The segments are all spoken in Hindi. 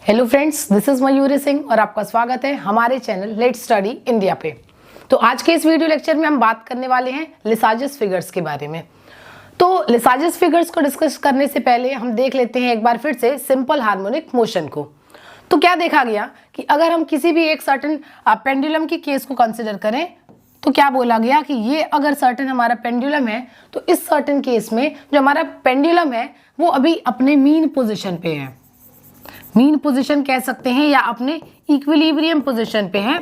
Hello friends, this is Mayuri Singh और आपका स्वागत है हमारे चैनल लेट्स स्टडी इंडिया पे। तो आज के इस वीडियो लेक्चर में हम बात करने वाले हैं लिसाजस फिगर्स के बारे में। तो लिसाजस फिगर्स को डिस्कस करने से पहले हम देख लेते हैं एक बार फिर से सिंपल हार्मोनिक मोशन को। तो क्या देखा गया कि अगर हम किसी भी एक सर्टेन पेंडुलम की केस को कंसिडर करें तो क्या बोला गया कि ये अगर सर्टेन हमारा पेंडुलम है तो इस सर्टेन केस में जो हमारा पेंडुलम है वो अभी अपने मीन पोजिशन पे है। मीन पोजीशन कह सकते हैं या अपने इक्विलिब्रियम पोजीशन पे है।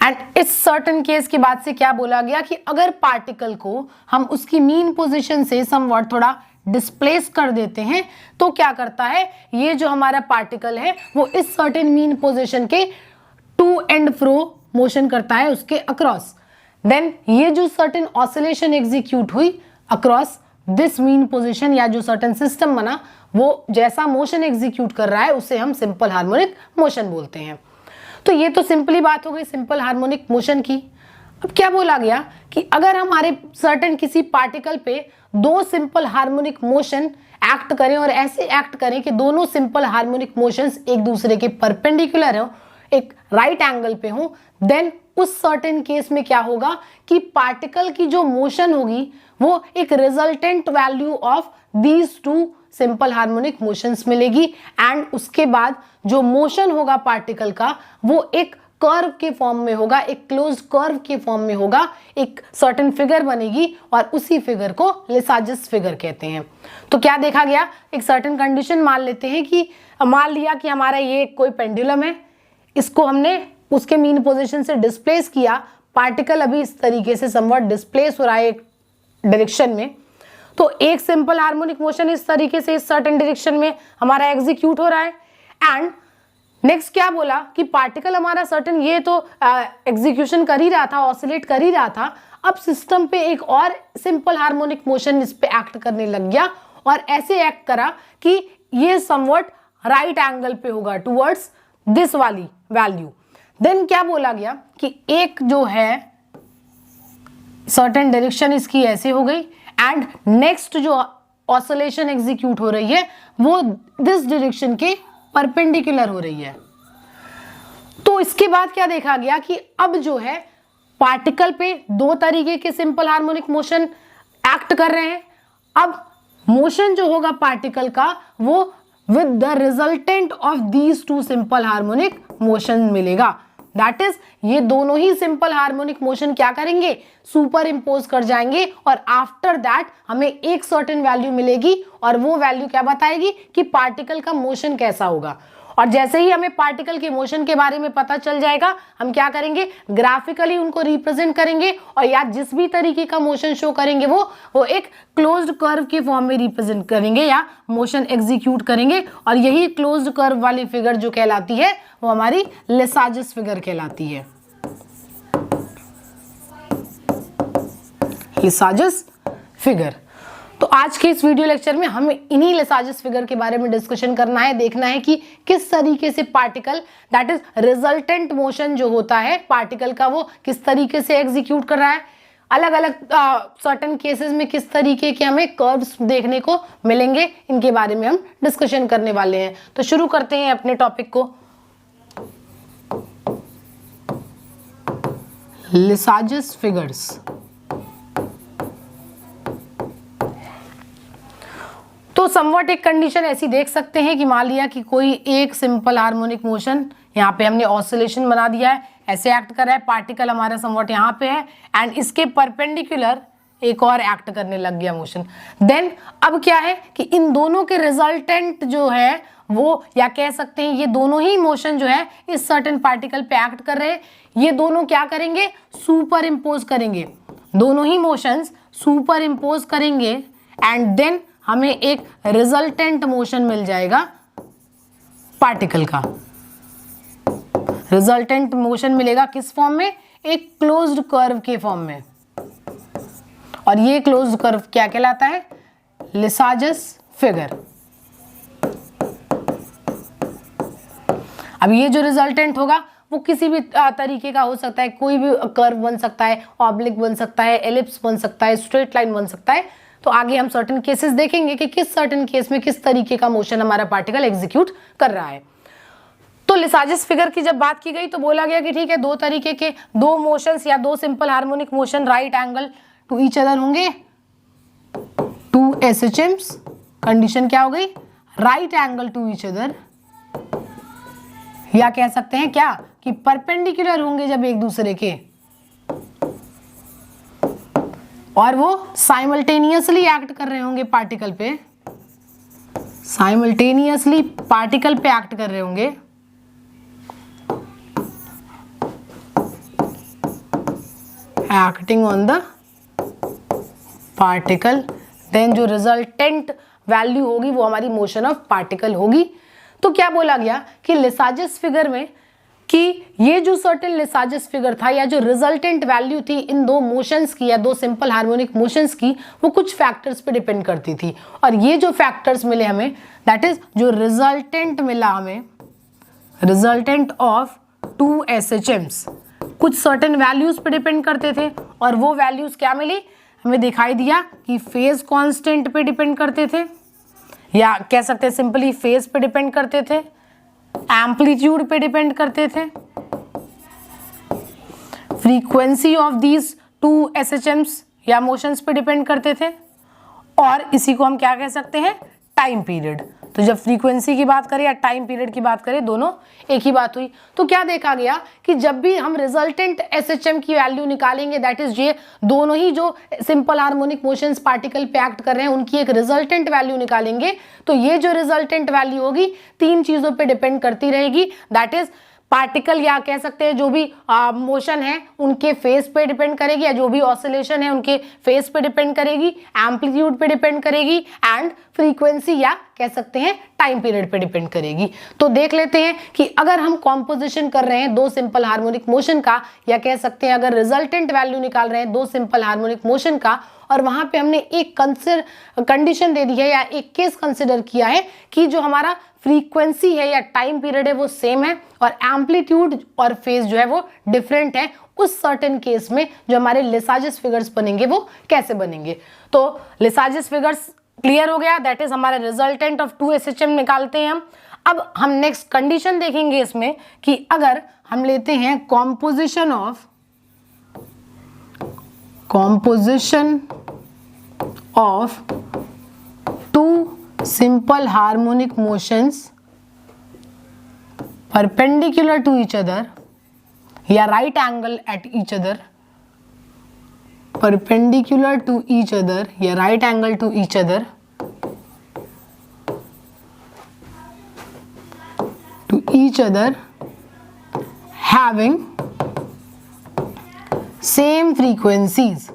एंड इस सर्टेन केस के बाद से क्या बोला गया कि अगर पार्टिकल को हम उसकी मीन पोजीशन से समवॉट थोड़ा डिस्प्लेस कर देते हैं तो क्या करता है, ये जो हमारा पार्टिकल है वो इस सर्टेन मीन पोजीशन के टू एंड फ्रो मोशन करता है उसके अक्रॉस। देन ये जो सर्टेन ऑसिलेशन एग्जीक्यूट हुई अक्रॉस दिस मीन पोजीशन या जो सर्टेन सिस्टम बना वो जैसा मोशन एग्जीक्यूट कर रहा है उसे हम सिंपल हार्मोनिक मोशन बोलते हैं। तो ये तो सिंपली बात हो गई सिंपल हार्मोनिक मोशन की। अब क्या बोला गया कि अगर हमारे सर्टेन किसी पार्टिकल पे दो सिंपल हार्मोनिक मोशन एक्ट करें और ऐसे एक्ट करें कि दोनों सिंपल हार्मोनिक मोशंस एक दूसरे के परपेंडिकुलर हो, एक राइट एंगल पे हो, देन उस सर्टेन केस में क्या होगा कि पार्टिकल की जो मोशन होगी वो एक resultant value of these two simple harmonic motions मिलेगी। एंड उसके बाद जो मोशन होगा पार्टिकल का वो एक कर्व के फॉर्म में होगा, एक क्लोज्ड कर्व के फॉर्म में होगा, एक सर्टेन फिगर बनेगी और उसी फिगर को लिसाजस फिगर कहते हैं। तो क्या देखा गया, एक सर्टेन कंडीशन मान लेते हैं कि मान लिया कि हमारा ये कोई पेंडुलम है, इसको हमने उसके मीन पोजीशन से डिस्प्लेस किया, पार्टिकल अभी इस तरीके से समवॉट डिस्प्लेस हो रहा है एक डायरेक्शन में, तो एक सिंपल हार्मोनिक मोशन इस तरीके से इस सर्टेन डायरेक्शन में हमारा एग्जीक्यूट हो रहा है। एंड नेक्स्ट क्या बोला कि पार्टिकल हमारा सर्टेन ये तो एग्जीक्यूशन कर ही रहा था, ऑसिलेट कर ही रहा था, अब सिस्टम पे एक और सिंपल हार्मोनिक मोशन इस पे एक्ट करने लग गया और ऐसे एक्ट करा कि ये समवॉट राइट एंगल पे होगा टुवर्ड्स दिस वाली वैल्यू। देन क्या बोला गया कि एक जो है सर्टेन डायरेक्शन इसकी ऐसे हो गई एंड नेक्स्ट जो ऑसिलेशन एग्जीक्यूट हो रही है वो दिस डायरेक्शन के परपेंडिकुलर हो रही है। तो इसके बाद क्या देखा गया कि अब जो है पार्टिकल पे दो तरीके के सिंपल हार्मोनिक मोशन एक्ट कर रहे हैं। अब मोशन जो होगा पार्टिकल का वो with the resultant of these two simple harmonic motion मिलेगा। दैट इज ये दोनों ही सिंपल हार्मोनिक मोशन क्या करेंगे, सुपर इम्पोज कर जाएंगे और आफ्टर दैट हमें एक सर्टेन वैल्यू मिलेगी और वो वैल्यू क्या बताएगी कि पार्टिकल का मोशन कैसा होगा। और जैसे ही हमें पार्टिकल के मोशन के बारे में पता चल जाएगा हम क्या करेंगे, ग्राफिकली उनको रिप्रेजेंट करेंगे और या जिस भी तरीके का मोशन शो करेंगे वो एक क्लोज्ड कर्व के फॉर्म में रिप्रेजेंट करेंगे या मोशन एग्जीक्यूट करेंगे। और यही क्लोज्ड कर्व वाली फिगर जो कहलाती है वो हमारी लिसाजस फिगर कहलाती है। Lissajous figure. तो आज के इस वीडियो लेक्चर में हमें इन्हीं लिसाजस फिगर के बारे में डिस्कशन करना है, देखना है कि किस तरीके से particle that is resultant motion जो होता है पार्टिकल का वो किस तरीके से एग्जीक्यूट कर रहा है, अलग अलग सर्टेन केसेस में किस तरीके के हमें कर्व्स देखने को मिलेंगे, इनके बारे में हम डिस्कशन करने वाले हैं। तो शुरू करते हैं अपने टॉपिक को। Lissajous figures. तो समवट एक कंडीशन ऐसी देख सकते हैं कि मान लिया कि कोई एक सिंपल हार्मोनिक मोशन यहाँ पे हमने ऑसिलेशन बना दिया है, ऐसे एक्ट कर रहा है, पार्टिकल हमारा समवट यहाँ पे है एंड इसके परपेंडिकुलर एक और एक्ट करने लग गया मोशन। देन अब क्या है कि इन दोनों के रिजल्टेंट जो है वो या कह सकते हैं ये दोनों ही मोशन जो है इस सर्टेन पार्टिकल पे एक्ट कर रहे हैं, ये दोनों क्या करेंगे, सुपर इम्पोज करेंगे, दोनों ही मोशंस सुपर इम्पोज करेंगे एंड देन हमें एक रिजल्टेंट मोशन मिल जाएगा पार्टिकल का। रिजल्टेंट मोशन मिलेगा किस फॉर्म में, एक क्लोज्ड कर्व के फॉर्म में। और ये क्लोज्ड कर्व क्या कहलाता है, लिसाजस फिगर। अब ये जो रिजल्टेंट होगा वो किसी भी तरीके का हो सकता है, कोई भी कर्व बन सकता है, ऑब्लिक बन सकता है, एलिप्स बन सकता है, स्ट्रेट लाइन बन सकता है, तो आगे हम सर्टेन केसेस देखेंगे कि किस सर्टेन केस में किस तरीके का मोशन हमारा पार्टिकल एग्जीक्यूट कर रहा है। तो लिसाजिस फिगर की जब बात की गई तो बोला गया कि ठीक है, दो तरीके के दो मोशंस या दो simple harmonic motion right angle to each other होंगे, टू SHMs। कंडीशन क्या हो गई, right angle to each other, या कह सकते हैं क्या कि परपेंडिकुलर होंगे जब एक दूसरे के, और वो साइमल्टेनियसली एक्ट कर रहे होंगे पार्टिकल पे, साइमल्टेनियसली पार्टिकल पे एक्ट कर रहे होंगे, acting on the particle, then जो रिजल्टेंट वैल्यू होगी वो हमारी मोशन ऑफ पार्टिकल होगी। तो क्या बोला गया कि लिसाजिस फिगर में कि ये जो सर्टेन लिसाजिस फिगर था या जो रिजल्टेंट वैल्यू थी इन दो मोशंस की या दो सिंपल हार्मोनिक मोशंस की, वो कुछ फैक्टर्स पे डिपेंड करती थी। और ये जो फैक्टर्स मिले हमें, दैट इज जो रिजल्टेंट मिला हमें, रिजल्टेंट ऑफ 2 SHMs, कुछ सर्टेन वैल्यूज पे डिपेंड करते थे। और वो वैल्यूज क्या मिली हमें, दिखाई दिया कि फेज कांस्टेंट पे डिपेंड करते थे, या कह सकते हैं सिंपली फेज पे डिपेंड करते थे, एम्पलीट्यूड पे डिपेंड करते थे, फ्रीक्वेंसी ऑफ दीज 2 SHMs या मोशंस पे डिपेंड करते थे, और इसी को हम क्या कह सकते हैं, टाइम पीरियड। तो जब फ्रीक्वेंसी की बात करें या टाइम पीरियड की बात करें, दोनों एक ही बात हुई। तो क्या देखा गया कि जब भी हम रिजल्टेंट SHM की वैल्यू निकालेंगे, दैट इज ये दोनों ही जो सिंपल हार्मोनिक मोशंस पार्टिकल पे एक्ट कर रहे हैं उनकी एक रिजल्टेंट वैल्यू निकालेंगे, तो ये जो रिजल्टेंट वैल्यू होगी तीन चीजों पे डिपेंड करती रहेगी, दैट इज पार्टिकल या कह सकते हैं जो भी मोशन है उनके फेस पे डिपेंड करेगी, या जो भी ऑसिलेशन है उनके फेस पे डिपेंड करेगी, एम्पलीट्यूड पे डिपेंड करेगी, एंड फ्रीक्वेंसी या कह सकते हैं टाइम पीरियड पे डिपेंड करेगी। तो देख लेते हैं कि अगर हम कॉम्पोजिशन कर रहे हैं दो सिंपल हार्मोनिक मोशन का, या कह सकते हैं अगर रिजल्टेंट वैल्यू निकाल रहे हैं दो सिंपल हार्मोनिक मोशन का, और वहां पे हमने एक कंडीशन दे दी है या एक केस कंसिडर किया है कि जो हमारा फ्रीक्वेंसी है या टाइम पीरियड है वो सेम है और एम्पलीट्यूड और फेज जो है वो डिफरेंट है, उस सर्टेन केस में जो हमारे लिसाजिस फिगर्स बनेंगे वो कैसे बनेंगे। तो लिसाजिस फिगर्स क्लियर हो गया, दैट इज हमारा रिजल्टेंट ऑफ 2 SHM निकालते हैं हम। अब हम नेक्स्ट कंडीशन देखेंगे इसमें कि अगर हम लेते हैं composition of 2 simple harmonic motions perpendicular to each other या right angle at each other, perpendicular to each other या right angle to each other, having same frequencies।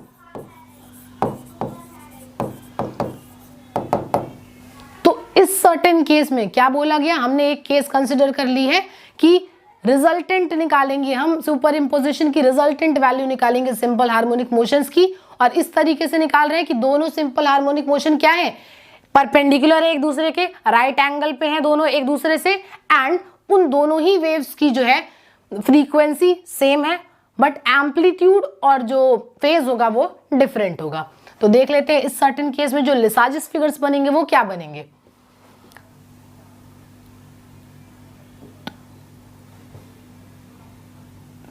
Certain case में क्या बोला गया, हमने एक केस कंसिडर कर ली है कि रिजल्टेंट निकालेंगे हम, सुपर इम्पोजिशन की रिजल्टेंट वैल्यू निकालेंगे सिंपल हार्मोनिक मोशंस की, और इस तरीके से निकाल रहे हैं कि दोनों सिंपल हार्मोनिक मोशन क्या है, परपेंडिकुलर है एक दूसरे के, राइट एंगल पे हैं दोनों एक दूसरे से, एंड उन दोनों ही वेव्स की जो है फ्रीक्वेंसी सेम है, बट एम्पलीट्यूड और जो फेज होगा वो डिफरेंट होगा। तो देख लेते हैं इस सर्टेन केस में जो लिसाजिस फिगर्स बनेंगे वो क्या बनेंगे।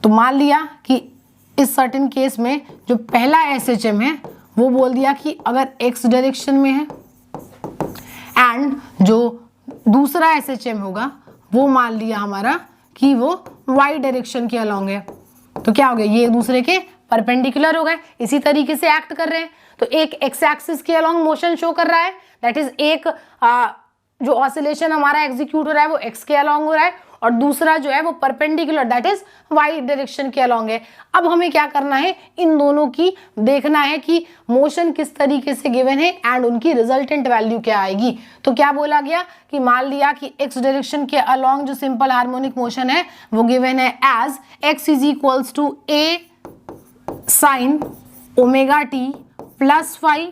तो मान लिया कि इस सर्टेन केस में जो पहला SHM है वो बोल दिया कि अगर x डायरेक्शन में है, एंड जो दूसरा SHM होगा वो मान लिया हमारा कि वो y डायरेक्शन के अलोंग है, तो क्या हो गया, ये एक दूसरे के परपेंडिकुलर हो गए, इसी तरीके से एक्ट कर रहे हैं। तो एक x एक्सिस के अलोंग मोशन शो कर रहा है, दैट इज एक जो ऑसिलेशन हमारा एग्जीक्यूट हो रहा है वो x के अलोंग हो रहा है, और दूसरा जो है वो perpendicular that is y direction के अलोंग है। अब हमें क्या करना है, इन दोनों की देखना है कि मोशन किस तरीके से गिवन है एंड उनकी रिजल्टेंट वैल्यू क्या आएगी। तो क्या बोला गया कि मान लिया कि x डायरेक्शन के अलोंग जो सिंपल हार्मोनिक मोशन है वो गिवन है as x is equals to a sin omega t plus phi,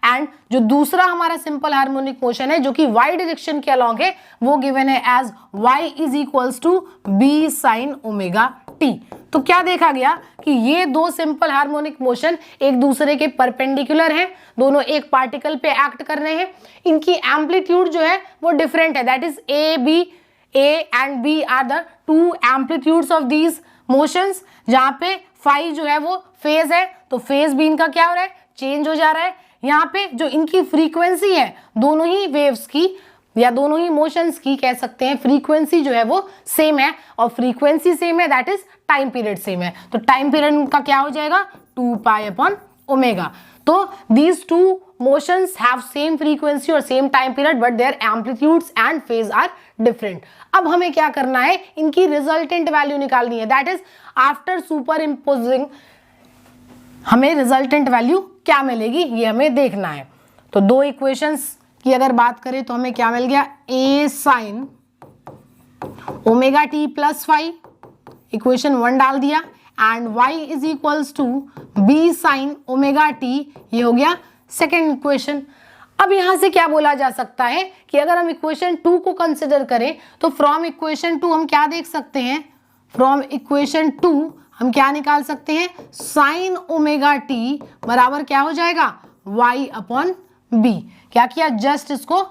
and जो दूसरा हमारा सिंपल हार्मोनिक मोशन है जो कि y डायरेक्शन के अलोंग है वो गिवन है as y is equals to b sin omega t। तो क्या देखा गया कि ये दो सिंपल हार्मोनिक मोशन एक दूसरे के परपेंडिकुलर हैं, दोनों एक पार्टिकल पे एक्ट कर रहे हैं, इनकी एम्पलीट्यूड जो है वो डिफरेंट है, that is A and B are the two amplitudes of these motions, जहां पे फाई जो है वो फेज है, तो फेज भी इनका क्या हो रहा है, चेंज हो जा रहा है। यहाँ पे जो इनकी फ्रीक्वेंसी है दोनों ही वेव्स की या दोनों ही मोशंस की कह सकते हैं, फ्रीक्वेंसी जो है वो सेम है, और फ्रीक्वेंसी सेम है that is time period same है, तो टाइम पीरियड का क्या हो जाएगा 2 पाई अपॉन ओमेगा। तो these two motions have same frequency और same time period but their amplitudes and phase are different. अब हमें क्या करना है, इनकी रिजल्टेंट वैल्यू निकालनी है, that is after super imposing हमें रिजल्टेंट वैल्यू क्या मिलेगी ये हमें देखना है। तो दो इक्वेशंस की अगर बात करें तो हमें क्या मिल गया, a sine omega t plus phi, equation 1 डाल दिया, and y is equals to b sine omega t, ये हो गया सेकेंड इक्वेशन। अब यहां से क्या बोला जा सकता है कि अगर हम इक्वेशन 2 को कंसिडर करें तो फ्रॉम इक्वेशन 2 हम क्या देख सकते हैं, फ्रॉम इक्वेशन 2 हम क्या निकाल सकते हैं, साइन ओमेगा टी बराबर क्या हो जाएगा y अपॉन b। क्या किया, जस्ट इसको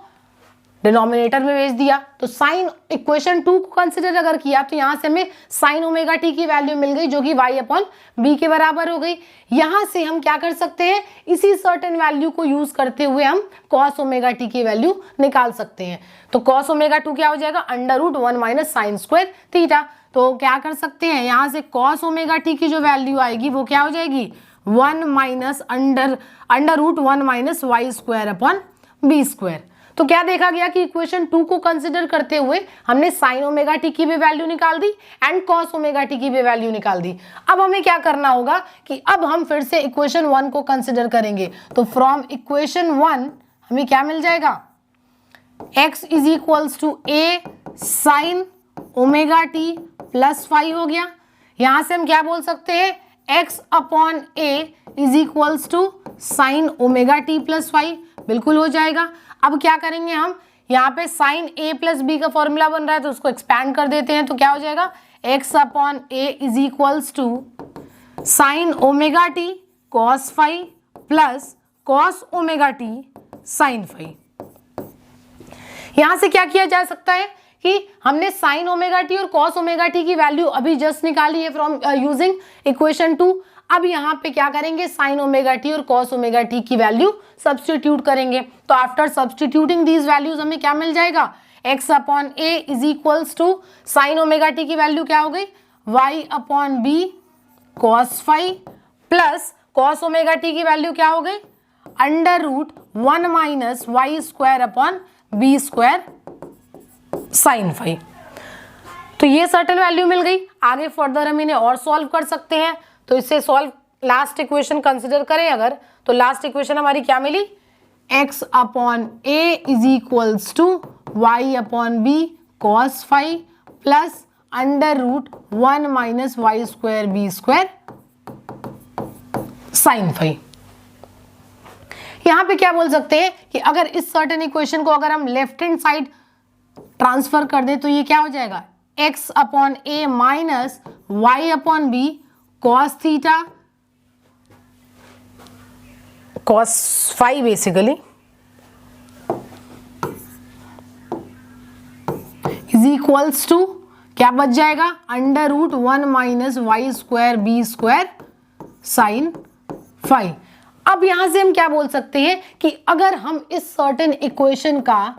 डिनोमिनेटर में भेज दिया, तो साइन इक्वेशन 2 को कंसिडर अगर किया तो यहां से हमें साइन ओमेगा टी की वैल्यू मिल गई जो कि y अपॉन b के बराबर हो गई। यहां से हम क्या कर सकते हैं, इसी सर्टेन वैल्यू को यूज करते हुए हम cos ओमेगा टी की वैल्यू निकाल सकते हैं। तो cos ओमेगा 2 क्या हो जाएगा, under root 1 minus sine square theta. तो क्या कर सकते हैं, यहां से cos ओमेगा टी की जो वैल्यू आएगी वो क्या हो जाएगी 1 minus under root 1 minus y square upon b square. तो क्या देखा गया कि इक्वेशन 2 को कंसिडर करते हुए हमने साइन ओमेगा टी की भी वैल्यू निकाल दी एंड कॉस ओमेगा टी की भी वैल्यू निकाल दी। अब हमें क्या करना होगा कि अब हम फिर से इक्वेशन 1 को कंसिडर करेंगे, तो फ्रॉम इक्वेशन 1 हमें क्या मिल जाएगा, x is equals to a sine omega t plus phi हो गया। यहां से हम क्या बोल सकते हैं, x upon a is equals to sine omega t plus phi, बिल्कुल हो जाएगा। अब क्या करेंगे हम, यहाँ पे साइन a प्लस बी का फॉर्मूला बन रहा है तो उसको एक्सपैंड कर देते हैं, तो क्या हो जाएगा x upon a is equals to sine omega t cos phi plus cos omega t sine phi. यहां से क्या किया जा सकता है कि हमने साइन ओमेगा टी और कॉस ओमेगा टी की वैल्यू अभी जस्ट निकाली है फ्रॉम यूजिंग इक्वेशन 2। अब यहाँ पे क्या करेंगे, साइन ओमेगा टी और कॉस ओमेगा टी की वैल्यू सब्स्टिट्यूट करेंगे। तो आफ्टर सब्स्टिट्यूटिंग दीज वैल्यूज हमें क्या मिल जाएगा, x upon a is equals to sine omega t की वैल्यू क्या हो गई y upon b cos phi plus cos omega t की वैल्यू क्या हो गई under root 1 minus y square upon b square sine phi. तो ये सर्टेन वैल्यू मिल गई। आगे फर्दर हम इन्हें और सॉल्व कर सकते हैं। तो इससे सॉल्व लास्ट इक्वेशन कंसिडर करें अगर, तो लास्ट इक्वेशन हमारी क्या मिली, x upon a is equals to y upon b cos phi plus under root 1 minus y square b square sine phi. यहां पे क्या बोल सकते हैं कि अगर इस सर्टेन इक्वेशन को अगर हम लेफ्ट हैंड साइड ट्रांसफर कर दें तो ये क्या हो जाएगा, x upon a minus y upon b cos theta cos phi basically is equals to क्या बच जाएगा under root 1 minus y square b square sine phi. अब यहां से हम क्या बोल सकते हैं कि अगर हम इस सर्टेन इक्वेशन का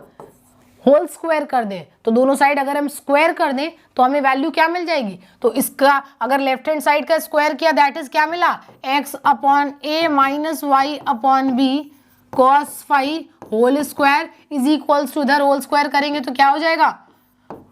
होल स्क्वायर कर दें, तो दोनों साइड अगर हम स्क्वायर कर दें तो हमें वैल्यू क्या मिल जाएगी, तो इसका अगर लेफ्ट हैंड साइड का स्क्वायर किया दैट इज क्या मिला, x upon a minus y upon b cos phi whole square is equals to, इधर होल स्क्वायर करेंगे तो क्या हो जाएगा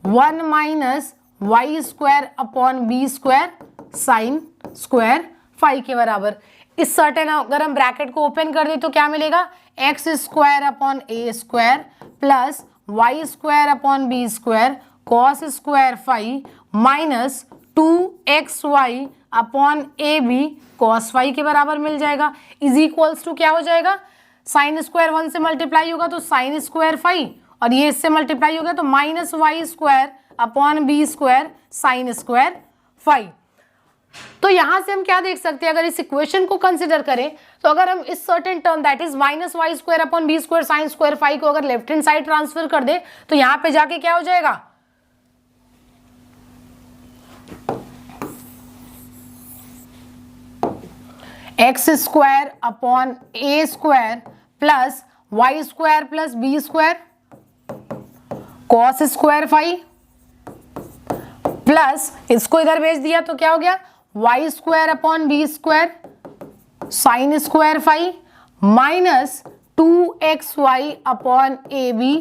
1 minus y square upon b square sine square phi के बराबर। इस सर्टेन अगर हम ब्रैकेट को ओपन कर दें तो क्या मिलेगा, x square upon a square plus y square upon b square cos square phi minus 2xy upon a b cos phi के बराबर मिल जाएगा इज इक्वल्स टू क्या हो जाएगा, साइन स्क्वायर 1 से मल्टीप्लाई होगा तो साइन स्क्वायर फाइव और ये इससे मल्टीप्लाई होगा तो minus y square upon b square sine square phi. तो यहां से हम क्या देख सकते हैं, अगर इस इक्वेशन को कंसिडर करें तो अगर हम इस certain term that is minus y square upon b square sine square phi को अगर लेफ्ट हैंड साइड ट्रांसफर कर दे तो यहां पे जाके क्या हो जाएगा, x square upon a square plus y square plus b square cos square phi plus इसको इधर भेज दिया तो क्या हो गया, y square upon b square sine square phi minus 2xy upon a b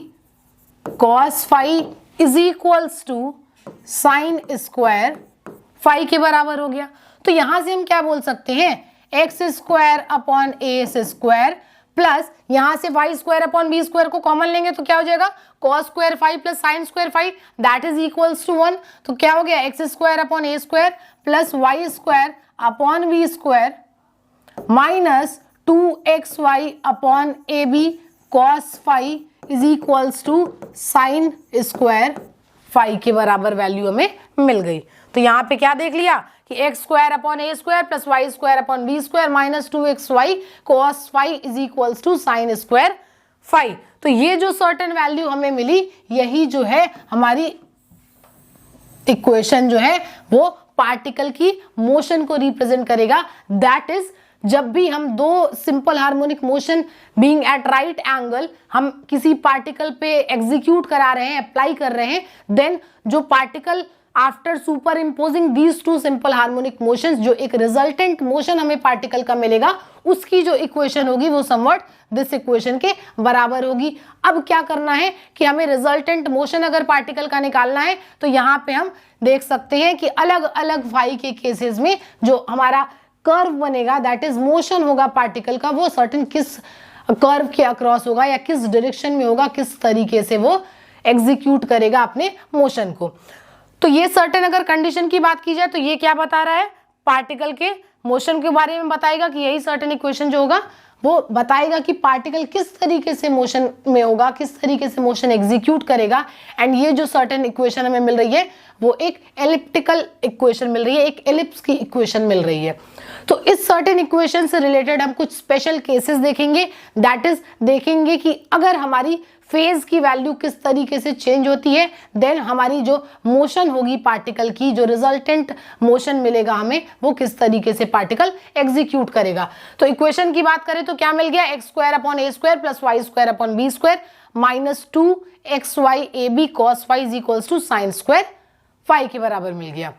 cos phi is equals to sine square phi के बराबर हो गया। तो यहां से हम क्या बोल सकते हैं, x square upon a square plus यहां से y square upon b square को कॉमन लेंगे तो क्या हो जाएगा, cos square phi plus sine square phi that is equals to 1। तो क्या हो गया, x square upon a square plus y square upon b square minus 2xy upon a b cos phi is equals to sine square phi के बराबर वैल्यू हमें मिल गई। तो यहाँ पे क्या देख लिया कि x square upon a square plus y square upon b square minus 2xy cos phi is equals to sine square phi. तो ये जो सर्टेन वैल्यू हमें मिली, यही जो है हमारी इक्वेशन जो है वो पार्टिकल की मोशन को रिप्रेजेंट करेगा। दैट इज जब भी हम दो simple harmonic motion being at right angle हम किसी पार्टिकल पे एग्जीक्यूट करा रहे हैं, अप्लाई कर रहे हैं, देन जो particle after super imposing these two simple harmonic motions जो एक रिजल्टेंट मोशन हमें पार्टिकल का मिलेगा, उसकी जो इक्वेशन होगी वो समवट दिस इक्वेशन के बराबर होगी। अब क्या करना है कि हमें रिजल्टेंट मोशन अगर पार्टिकल का निकालना है तो यहाँ पे हम देख सकते हैं कि अलग अलग फाई के केसेस में जो हमारा कर्व बनेगा दैट इज मोशन होगा पार्टिकल का, वो सर्टेन किस कर्व के अक्रॉस होगा या किस डायरेक्शन में होगा, किस तरीके से वो एग्जीक्यूट करेगा अपने मोशन को। तो ये सर्टेन अगर कंडीशन की बात की जाए तो ये क्या बता रहा है, पार्टिकल के मोशन के बारे में बताएगा कि यही सर्टेन इक्वेशन जो होगा वो बताएगा कि पार्टिकल किस तरीके से मोशन में होगा, किस तरीके से मोशन एग्जीक्यूट करेगा। एंड ये जो सर्टेन इक्वेशन हमें मिल रही है वो एक एलिप्टिकल इक्वेशन मिल रही है, एक एलिप्स की इक्वेशन मिल रही है। तो इस सर्टेन इक्वेशन से रिलेटेड हम कुछ स्पेशल केसेस देखेंगे, दैट इज देखेंगे कि अगर हमारी फेज की वैल्यू किस तरीके से चेंज होती है, देन हमारी जो मोशन होगी पार्टिकल की, जो रिजल्टेंट मोशन मिलेगा हमें, वो किस तरीके से पार्टिकल एग्जीक्यूट करेगा। तो इक्वेशन की बात करें तो क्या मिल गया, x square upon a square plus y square upon b square minus 2xy a b cos phi is equals to sine square phi के बराबर मिल गया।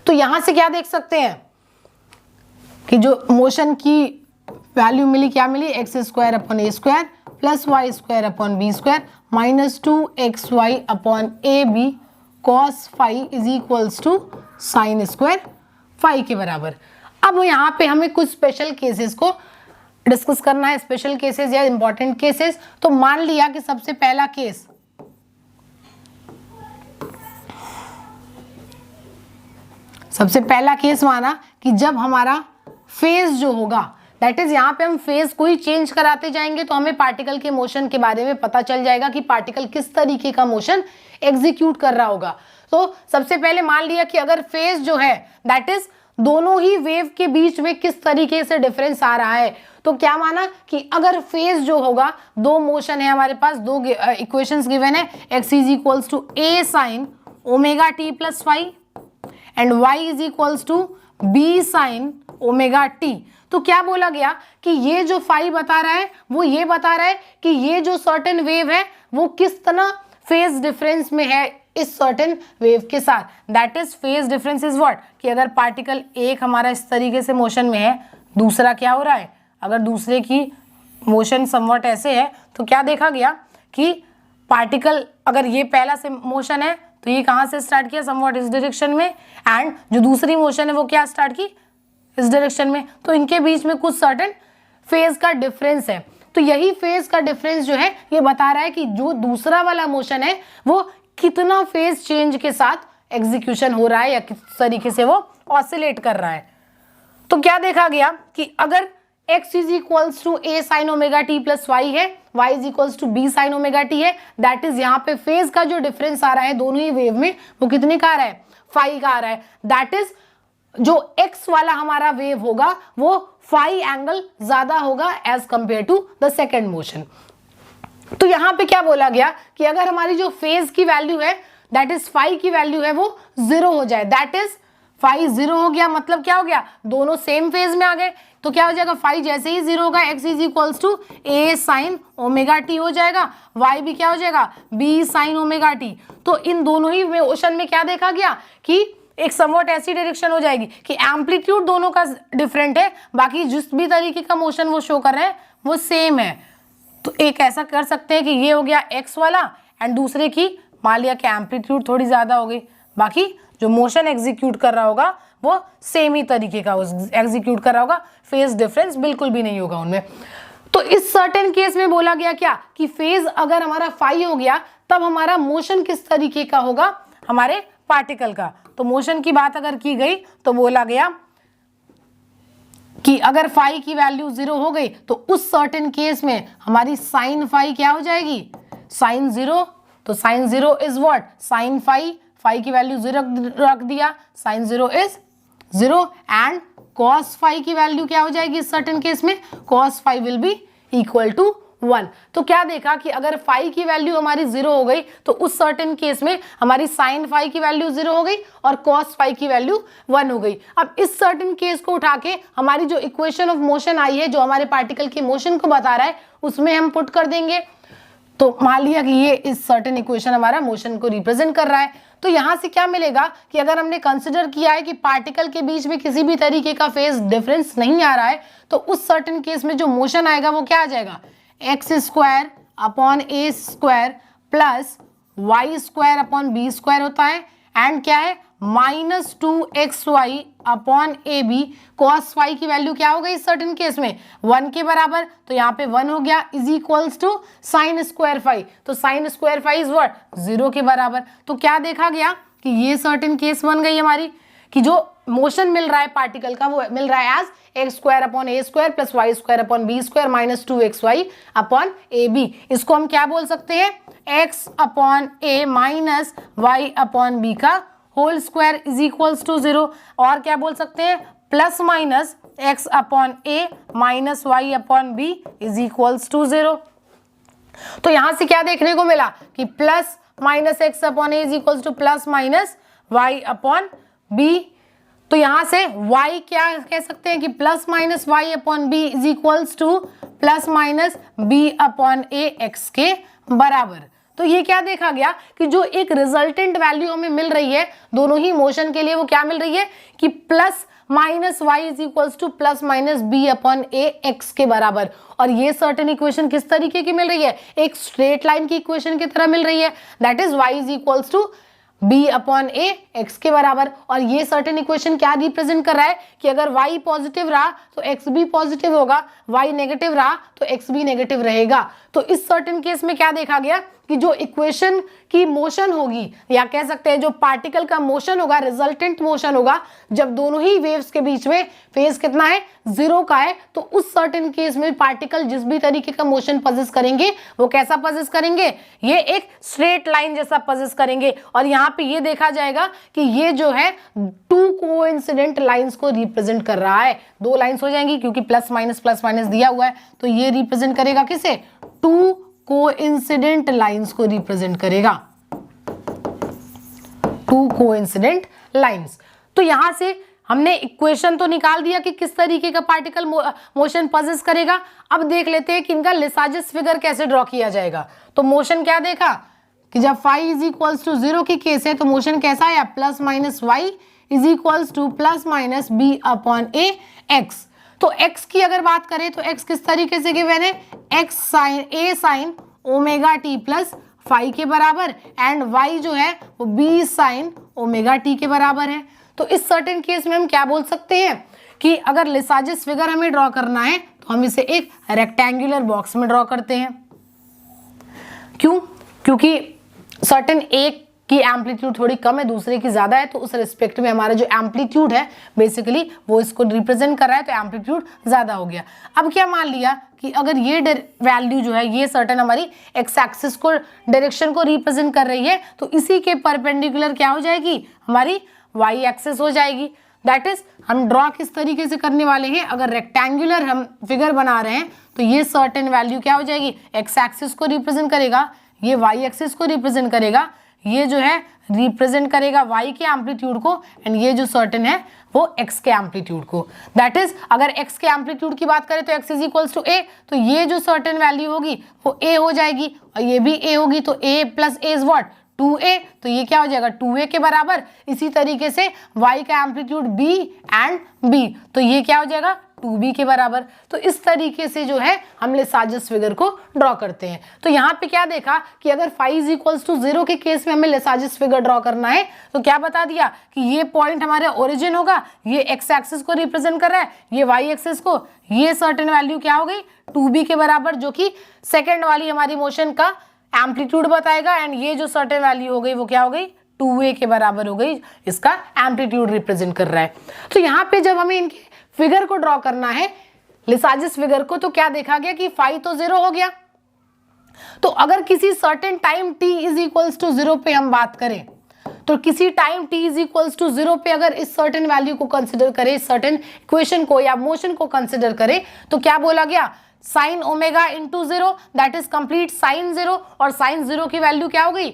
तो यहां से क्या देख सकते हैं कि जो मोशन की वैल्यू मिली, क्या मिली, x square upon a square plus y square upon b square minus 2xy upon a b cos phi is equals to sine square phi के बराबर। अब यहाँ पे हमें कुछ स्पेशल केसेस को डिस्कस करना है, स्पेशल केसेस या इंपॉर्टेंट केसेस। तो मान लिया कि सबसे पहला केस, सबसे पहला केस माना कि जब हमारा फेज जो होगा, दैट इज यहाँ पे हम फेज को ही चेंज कराते जाएंगे तो हमें पार्टिकल के मोशन के बारे में पता चल जाएगा कि पार्टिकल किस तरीके का मोशन एग्जीक्यूट कर रहा होगा। तो सबसे पहले मान लिया कि अगर फेज जो है दैट इज दोनों ही वेव के बीच में किस तरीके से डिफरेंस आ रहा है, तो क्या माना कि अगर फेज जो होगा, दो मोशन है हमारे पास, दो इक्वेशंस गिवन है, x is equals to a sin omega t plus phi and y is equals to b sin omega t। तो क्या बोला गया कि ये जो फाई बता रहा है वो ये बता रहा है कि ये जो सर्टेन वेव है वो किस तरह फेज डिफरेंस में है इस सर्टेन वेव के साथ। That is phase difference is what, कि अगर पार्टिकल एक हमारा इस तरीके से मोशन में है, दूसरा क्या हो रहा है, अगर दूसरे की मोशन समवट ऐसे है तो क्या देखा गया कि पार्टिकल अगर ये पहला से मोशन है तो ये कहाँ से स्टार्ट किया, समवट इस डायरेक्शन में, एंड जो दूसरी मोशन है वो क्या स्टार्ट की, इस डायरेक्शन में। तो इनके बीच में कुछ सर्टेन फेज का डिफरेंस है। तो यही फेज का डिफरेंस जो है ये बता रहा है कि जो दूसरा वाला मोशन है वो कितना फेज चेंज के साथ एग्जीक्यूशन हो रहा है या किस तरीके से वो ऑसिलेट कर रहा है। तो क्या देखा गया कि अगर x is equals to a sin omega t plus y है, y is equals to b sin omega t है, दैट इज यहाँ पे फेज का जो डिफरेंस आ रहा है दोनों ही वेव में वो कितने का आ रहा है, फाई का आ रहा है, दैट इज जो एक्स वाला हमारा वेव होगा वो फाई एंगल ज्यादा होगा as compare to the second motion. तो यहां पे क्या बोला गया कि अगर हमारी जो फेज की वैल्यू है दैट इज फाई की वैल्यू है वो 0 हो जाए, दैट इज फाई 0 हो गया, मतलब क्या हो गया, दोनों सेम फेज में आ गए। तो क्या हो जाएगा, फाई जैसे ही 0 होगा x is equals to a sine omega t हो जाएगा, y भी क्या हो जाएगा b साइन ओमेगा टी। तो इन दोनों ही मोशन में क्या देखा गया कि एक समवट ऐसी डायरेक्शन हो जाएगी कि एम्पलीट्यूड दोनों का डिफरेंट है, बाकी जिस भी तरीके का मोशन वो शो कर रहे हैं वो सेम है। तो एक ऐसा कर सकते हैं कि ये हो गया x वाला एंड दूसरे की मान लिया कि एम्पलीट्यूड थोड़ी ज्यादा हो गई, बाकी जो मोशन एग्जीक्यूट कर रहा होगा वो सेम ही तरीके का एग्जीक्यूट कर रहा होगा, फेज डिफरेंस बिल्कुल भी नहीं होगा उनमें। तो इस सर्टेन केस में बोला गया क्या कि फेज अगर हमारा फाई हो गया तब हमारा मोशन किस तरीके का होगा, हमारे पार्टिकल का। तो मोशन की बात अगर की गई तो बोला गया कि अगर फाई की वैल्यू 0 हो गई तो उस सर्टेन केस में हमारी साइन फाई क्या हो जाएगी, साइन 0। तो sine 0 is what, sine phi, phi की वैल्यू 0 रख दिया, sine 0 is 0 and cos phi की वैल्यू क्या हो जाएगी इस सर्टेन केस में, cos phi will be equal to 1। तो क्या देखा कि अगर फाई की वैल्यू हमारी 0 हो गई तो उस सर्टेन केस में हमारी साइन फाई की वैल्यू 0 हो गई और कॉस फाई की वैल्यू 1 हो गई। अब इस सर्टेन केस को उठा के हमारी जो इक्वेशन ऑफ मोशन आई है, जो हमारे पार्टिकल के मोशन को बता रहा है, उसमें हम पुट कर देंगे। तो मान लिया कि ये इस सर्टेन इक्वेशन हमारा मोशन को रिप्रेजेंट कर रहा है। तो यहां से क्या मिलेगा कि अगर हमने कंसिडर किया है कि पार्टिकल के बीच में किसी भी तरीके का फेज डिफरेंस नहीं आ रहा है, तो उस सर्टेन केस में जो मोशन आएगा वो क्या आ जाएगा, x square upon a square plus y square upon b square होता है एंड क्या है minus 2xy upon a b. Cos phi की वैल्यू क्या हो गई इस सर्टेन केस में 1 के बराबर, तो यहाँ पे 1 हो गया is equals to sine square phi. तो sine square phi is what 0 के बराबर। तो क्या देखा गया कि ये सर्टेन केस बन गई हमारी कि जो मोशन मिल रहा है पार्टिकल का वो मिल रहा है as x square upon a square plus y square upon b square minus 2xy upon a b. इसको हम क्या बोल सकते हैं, x upon a minus y upon b का whole square is equals to 0। और क्या बोल सकते हैं, plus minus x upon a minus y upon b is equals to 0। तो यहां से क्या देखने को मिला कि plus minus x upon a is equals to plus minus y upon b. तो यहां से y क्या कह सकते हैं कि plus minus y upon b is equals to plus minus b upon a x के बराबर। तो ये क्या देखा गया कि जो एक रिजल्टेंट वैल्यू हमें मिल रही है दोनों ही मोशन के लिए, वो क्या मिल रही है कि plus minus y is equals to plus minus b upon a x के बराबर। और ये सर्टेन इक्वेशन किस तरीके की मिल रही है, एक स्ट्रेट लाइन की इक्वेशन की तरह मिल रही है, that is y is equals to b upon a x के बराबर। और ये सर्टेन इक्वेशन क्या रिप्रेजेंट कर रहा है कि अगर y पॉजिटिव रहा तो x भी पॉजिटिव होगा, y नेगेटिव रहा तो x भी नेगेटिव रहेगा। तो इस सर्टेन केस में क्या देखा गया कि जो इक्वेशन की मोशन होगी या कह सकते हैं जो पार्टिकल का मोशन होगा, रिजल्टेंट मोशन होगा, जब दोनों ही वेव्स के बीच में फेज कितना है 0 का है, तो उस सर्टेन केस में पार्टिकल जिस भी तरीके का मोशन पजेस करेंगे वो कैसा पजेस करेंगे, ये एक स्ट्रेट लाइन जैसा पजेस करेंगे। और यहाँ पे ये देखा जाएगा कि ये जो है 2 कोइंसिडेंट लाइंस को रिप्रेजेंट कर रहा है। 2 लाइंस हो जाएंगी क्योंकि प्लस माइनस दिया हुआ है, तो ये रिप्रेजेंट करेगा किसे, 2 कोइंसिडेंट लाइंस को रिप्रेजेंट करेगा, 2 कोइंसिडेंट लाइंस। तो यहां से हमने इक्वेशन तो निकाल दिया कि किस तरीके का पार्टिकल मोशन पजेस करेगा। अब देख लेते हैं कि इनका लिसाजिस फिगर कैसे ड्रॉ किया जाएगा। तो मोशन क्या देखा कि जब फाई इज इक्वल्स टू 0 की केस है तो मोशन कैसा आया, plus minus y is equals to plus minus b upon a x. तो x की अगर बात करें तो x किस तरीके से गिवन है, x sine a sine omega t plus phi के बराबर एंड y जो है वो b साइन ओमेगा टी के बराबर है। तो इस सर्टेन केस में हम क्या बोल सकते हैं कि अगर लिसाजिस फिगर हमें ड्रॉ करना है तो हम इसे एक रेक्टेंगुलर बॉक्स में ड्रॉ करते हैं। क्यों, क्योंकि सर्टेन एक की एम्पलीट्यूड थोड़ी कम है, दूसरे की ज्यादा है, तो उस रिस्पेक्ट में हमारा जो एम्पलीट्यूड है बेसिकली वो इसको रिप्रेजेंट कर रहा है, तो एम्पलीट्यूड ज्यादा हो गया। अब क्या मान लिया कि अगर ये वैल्यू जो है ये सर्टेन हमारी एक्स एक्सिस को डायरेक्शन को रिप्रेजेंट कर रही है, तो इसी के परपेंडिकुलर क्या हो जाएगी हमारी वाई एक्सेस हो जाएगी। दैट इज हम ड्रॉ किस तरीके से करने वाले हैं, अगर रेक्टेंगुलर हम फिगर बना रहे हैं तो ये सर्टेन वैल्यू क्या हो जाएगी, एक्स एक्सिस को रिप्रेजेंट करेगा, ये वाई एक्सिस को रिप्रेजेंट करेगा, ये जो है रिप्रेजेंट करेगा वाई के एम्पलीट्यूड को, एंड ये जो सर्टेन है वो एक्स के एम्पलीट्यूड को। दैट इज अगर एक्स के एम्पलीट्यूड की बात करें तो एक्स इज इक्वल्स टू ए, तो ये जो सर्टेन वैल्यू होगी वो ए हो जाएगी और ये भी ए होगी, तो A plus A is what 2a, तो ये क्या हो जाएगा 2a के बराबर। इसी तरीके से y का एम्पलीट्यूड b एंड b, तो ये क्या हो जाएगा 2b के बराबर। तो इस तरीके से जो है हम लेसाजस फिगर को ड्रॉ करते हैं। तो यहाँ पे क्या देखा कि अगर फाई इज इक्वल्स टू 0 के केस में हमें लेसाजस फिगर ड्रॉ करना है, तो क्या बता दिया कि ये पॉइंट हमारा ओरिजिन होगा, ये एक्स एक्सिस को रिप्रेजेंट कर रहा है, ये वाई एक्सिस को, ये सर्टेन वैल्यू क्या हो गई 2b के बराबर, जो कि सेकेंड वाली हमारी मोशन का एम्पलीट्यूड बताएगा, एंड ये जो सर्टेन वैल्यू हो गई वो क्या हो गई 2a के बराबर हो गई, इसका एम्पलीट्यूड रिप्रेजेंट कर रहा है। तो यहाँ पे जब हमें इनके फिगर को ड्रॉ करना है लेसाजस फिगर को, तो क्या देखा गया कि फाई तो 0 हो गया। तो अगर किसी certain time t is equals to 0 पे हम बात करें, तो किसी time t is equals to 0 पे अगर इस सर्टेन वैल्यू को कंसिडर करें, सर्टेन इक्वेशन को या मोशन को कंसिडर करें, तो क्या बोला गया sine omega into 0, that is complete sine 0, और साइन 0 की वैल्यू क्या हो गई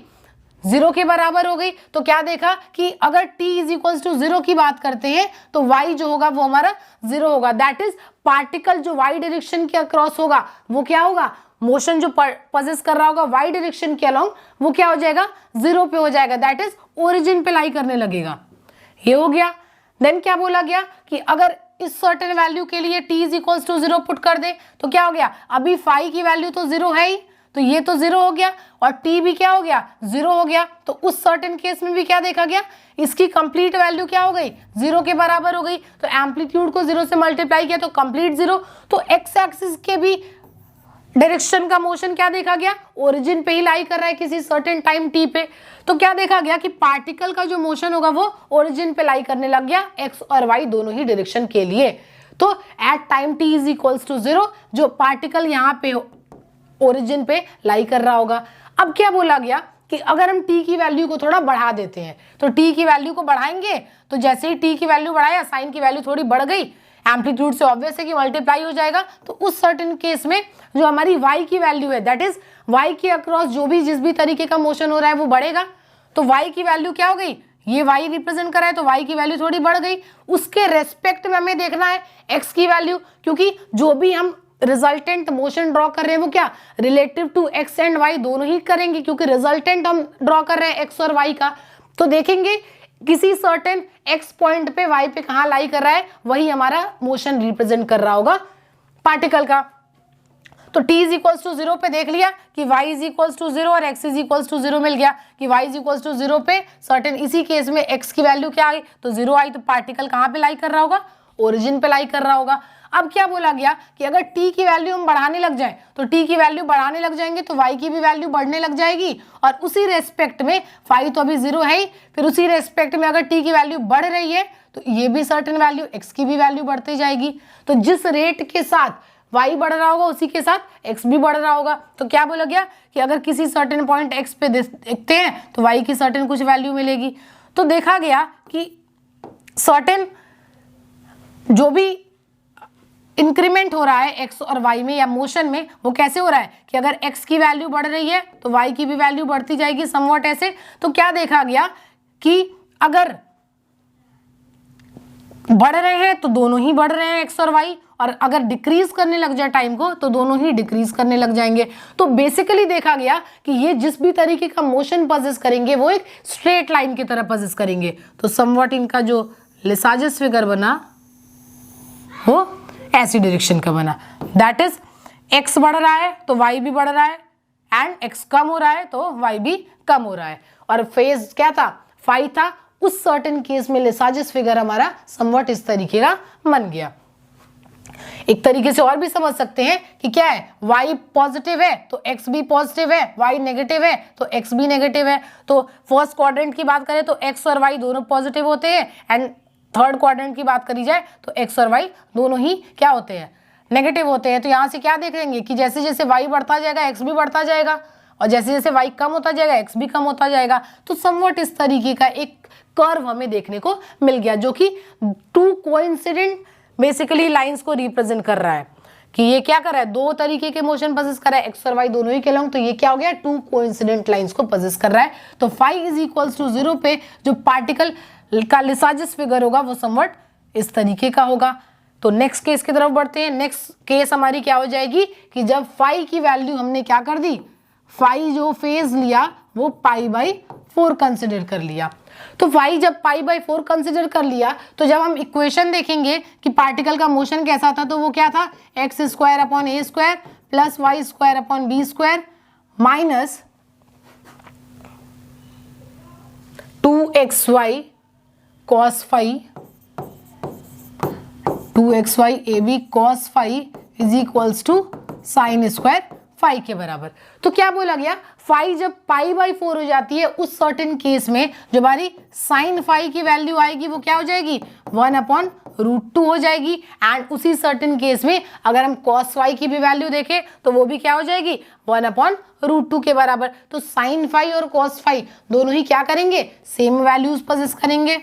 0 के बराबर हो गई। तो क्या देखा कि अगर t इज इक्वल्स टू 0 की बात करते हैं तो y जो होगा वो हमारा 0 होगा। दैट इज पार्टिकल जो y डायरेक्शन के अक्रॉस होगा वो क्या होगा, मोशन जो पजेस कर रहा होगा y डायरेक्शन के अलोंग, वो क्या हो जाएगा 0 पे हो जाएगा, दैट इज ओरिजिन पे लाई करने लगेगा। ये हो गया। देन क्या बोला गया कि अगर इस सर्टेन वैल्यू के लिए t is equals to 0 put कर दे, तो क्या हो गया, अभी फाई की वैल्यू तो 0 है ही, तो ये तो 0 हो गया, और t भी क्या हो गया 0 हो गया। तो उस सर्टेन केस में भी क्या देखा गया, इसकी कंप्लीट वैल्यू क्या हो गई 0 के बराबर हो गई। तो एम्पलीट्यूड को 0 से मल्टीप्लाई किया तो कंप्लीट 0। तो एक्स एक्सिस के भी डायरेक्शन का मोशन क्या देखा गया, ओरिजिन पे ही लाई कर रहा है किसी सर्टेन टाइम t पे। तो क्या देखा गया कि पार्टिकल का जो मोशन होगा वो ओरिजिन पे लाई करने लग गया, x और y दोनों ही डायरेक्शन के लिए। तो at time t is equals to 0 जो पार्टिकल यहाँ पे ओरिजिन पे लाई कर रहा होगा। अब क्या बोला गया कि अगर हम t की वैल्यू को थोड़ा बढ़ा देते हैं, तो t की वैल्यू को बढ़ाएंगे तो जैसे ही t की वैल्यू बढ़ाया साइन की वैल्यू थोड़ी बढ़ गई, एम्पलीट्यूड से ऑब्वियस है कि मल्टीप्लाई हो जाएगा। तो उस सर्टेन केस में जो हमारी y की वैल्यू है, दैट इज y के अक्रॉस जो भी जिस भी तरीके का मोशन हो रहा है वो बढ़ेगा। तो y की वैल्यू क्या हो गई, ये y रिप्रेजेंट कर रहा है तो y की वैल्यू थोड़ी बढ़ गई। उसके रेस्पेक्ट में हमें देखना है x की वैल्यू, क्योंकि जो भी हम रिजल्टेंट मोशन ड्रॉ कर रहे हैं वो क्या relative to x and y दोनों ही करेंगे, क्योंकि रिजल्टेंट हम ड्रॉ कर रहे हैं x और y का। तो देखेंगे किसी सर्टेन x पॉइंट पे y पे कहाँ लाई कर रहा है, वही हमारा मोशन रिप्रेजेंट कर रहा होगा पार्टिकल का। तो t इज इक्वल्स टू 0 पे देख लिया कि y इज इक्वल्स टू 0 और x इज इक्वल्स टू 0 मिल गया कि y इज इक्वल्स टू 0 पे सर्टेन, इसी केस में x की वैल्यू क्या आई तो 0 आई, तो पार्टिकल कहाँ पे लाई कर रहा होगा, ओरिजिन पे लाई कर रहा होगा। अब क्या बोला गया कि अगर t की वैल्यू हम बढ़ाने लग जाए, तो t की वैल्यू बढ़ाने लग जाएंगे तो y की भी वैल्यू बढ़ने लग जाएगी, और उसी रेस्पेक्ट में फाई तो अभी 0 है ही, फिर उसी रेस्पेक्ट में अगर t की वैल्यू बढ़ रही है तो ये भी सर्टेन वैल्यू x की भी वैल्यू बढ़ती जाएगी। तो जिस रेट के साथ y बढ़ रहा होगा उसी के साथ x भी बढ़ रहा होगा। तो क्या बोला गया कि अगर किसी सर्टेन पॉइंट x पे देखते हैं तो y की सर्टेन कुछ वैल्यू मिलेगी। तो देखा गया कि सर्टेन जो भी इंक्रीमेंट हो रहा है x और y में या मोशन में, वो कैसे हो रहा है कि अगर x की वैल्यू बढ़ रही है तो y की भी वैल्यू बढ़ती जाएगी समवॉट ऐसे। तो क्या देखा गया कि अगर बढ़ रहे हैं तो दोनों ही बढ़ रहे हैं x और y, और अगर डिक्रीज करने लग जाए टाइम को तो दोनों ही डिक्रीज करने लग जाएंगे। तो बेसिकली देखा गया कि ये जिस भी तरीके का मोशन पजेस करेंगे वो एक स्ट्रेट लाइन की तरह पजेस करेंगे। तो समवॉट इनका जो लेसाजस फिगर बना वो ऐसी डायरेक्शन का बना, दैट इज x बढ़ रहा है तो y भी बढ़ रहा है, एंड x कम हो रहा है तो y भी कम हो रहा है। और फेज क्या था, फाई था। उस सर्टेन केस में लेसाजस फिगर हमारा समवॉट इस तरीके का बन गया। एक तरीके से और भी समझ सकते हैं कि क्या है, y पॉजिटिव है तो x भी पॉजिटिव है, y नेगेटिव है तो x भी नेगेटिव है। तो फर्स्ट क्वाड्रेंट की बात करें तो x और y दोनों पॉजिटिव होते हैं, एंड थर्ड क्वाड्रेंट की बात करी जाए तो x और y दोनों ही क्या होते हैं, नेगेटिव होते हैं। तो यहाँ से क्या देख लेंगे कि जैसे जैसे y बढ़ता जाएगा x भी बढ़ता जाएगा, और जैसे जैसे y कम होता जाएगा x भी कम होता जाएगा। तो समवट इस तरीके का एक कर्व हमें देखने को मिल गया जो कि टू कोइंसिडेंट बेसिकली लाइंस को रिप्रेजेंट कर रहा है कि ये क्या कर रहा है, दो तरीके के मोशन पजेस कर रहा है, एक्स और वाई दोनों ही के लॉन्ग। तो ये क्या हो गया, टू कोइंसिडेंट लाइंस को पजेस कर रहा है। तो फाई इज इक्वल्स टू 0 पे जो पार्टिकल का लिसाजिस फिगर होगा वो समवट इस तरीके का होगा। तो नेक्स्ट केस की तरफ बढ़ते हैं। नेक्स्ट केस हमारी क्या हो जाएगी कि जब फाई की वैल्यू हमने क्या कर दी, फाई जो फेज लिया वो π/4 कंसिडर कर लिया। तो फाई जब π/4 कंसिडर कर लिया तो जब हम इक्वेशन देखेंगे कि पार्टिकल का मोशन कैसा था तो वो क्या था, x² upon a² plus y² upon b² minus 2xy cos phi 2xy ab cos phi is equals to sine square phi के बराबर। तो क्या बोला गया, फाई जब π/4 हो जाती है उस सर्टेन केस में जो हमारी साइन फाई की वैल्यू आएगी वो क्या हो जाएगी, 1/√2 हो जाएगी। एंड उसी सर्टेन केस में अगर हम cos फाई की भी वैल्यू देखें तो वो भी क्या हो जाएगी, 1/√2 के बराबर। तो साइन फाई और cos फाई दोनों ही क्या करेंगे, सेम वैल्यूज पजेस करेंगे,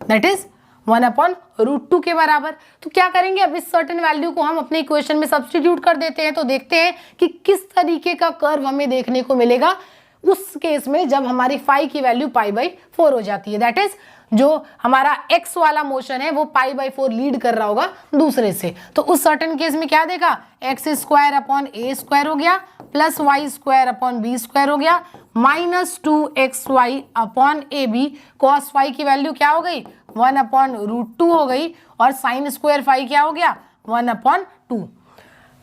दैट इज 1/√2 के बराबर। तो क्या करेंगे, अब इस सर्टेन वैल्यू को हम अपने इक्वेशन में सब्स्टिट्यूट कर देते हैं। तो देखते हैं कि किस तरीके का कर्व हमें देखने को मिलेगा उस केस में जब हमारी फाई की वैल्यू π/4 हो जाती है। दैट इज जो हमारा x वाला मोशन है वो π/4 लीड कर रहा होगा दूसरे से। तो उस सर्टेन केस में क्या देगा, x² अपॉन a² हो गया प्लस y² अपॉन b² हो गया minus 2xy upon ab cos phi की वैल्यू क्या हो गई, 1/√2 हो गई और साइन स्क्वायर फाई क्या हो गया, 1/2।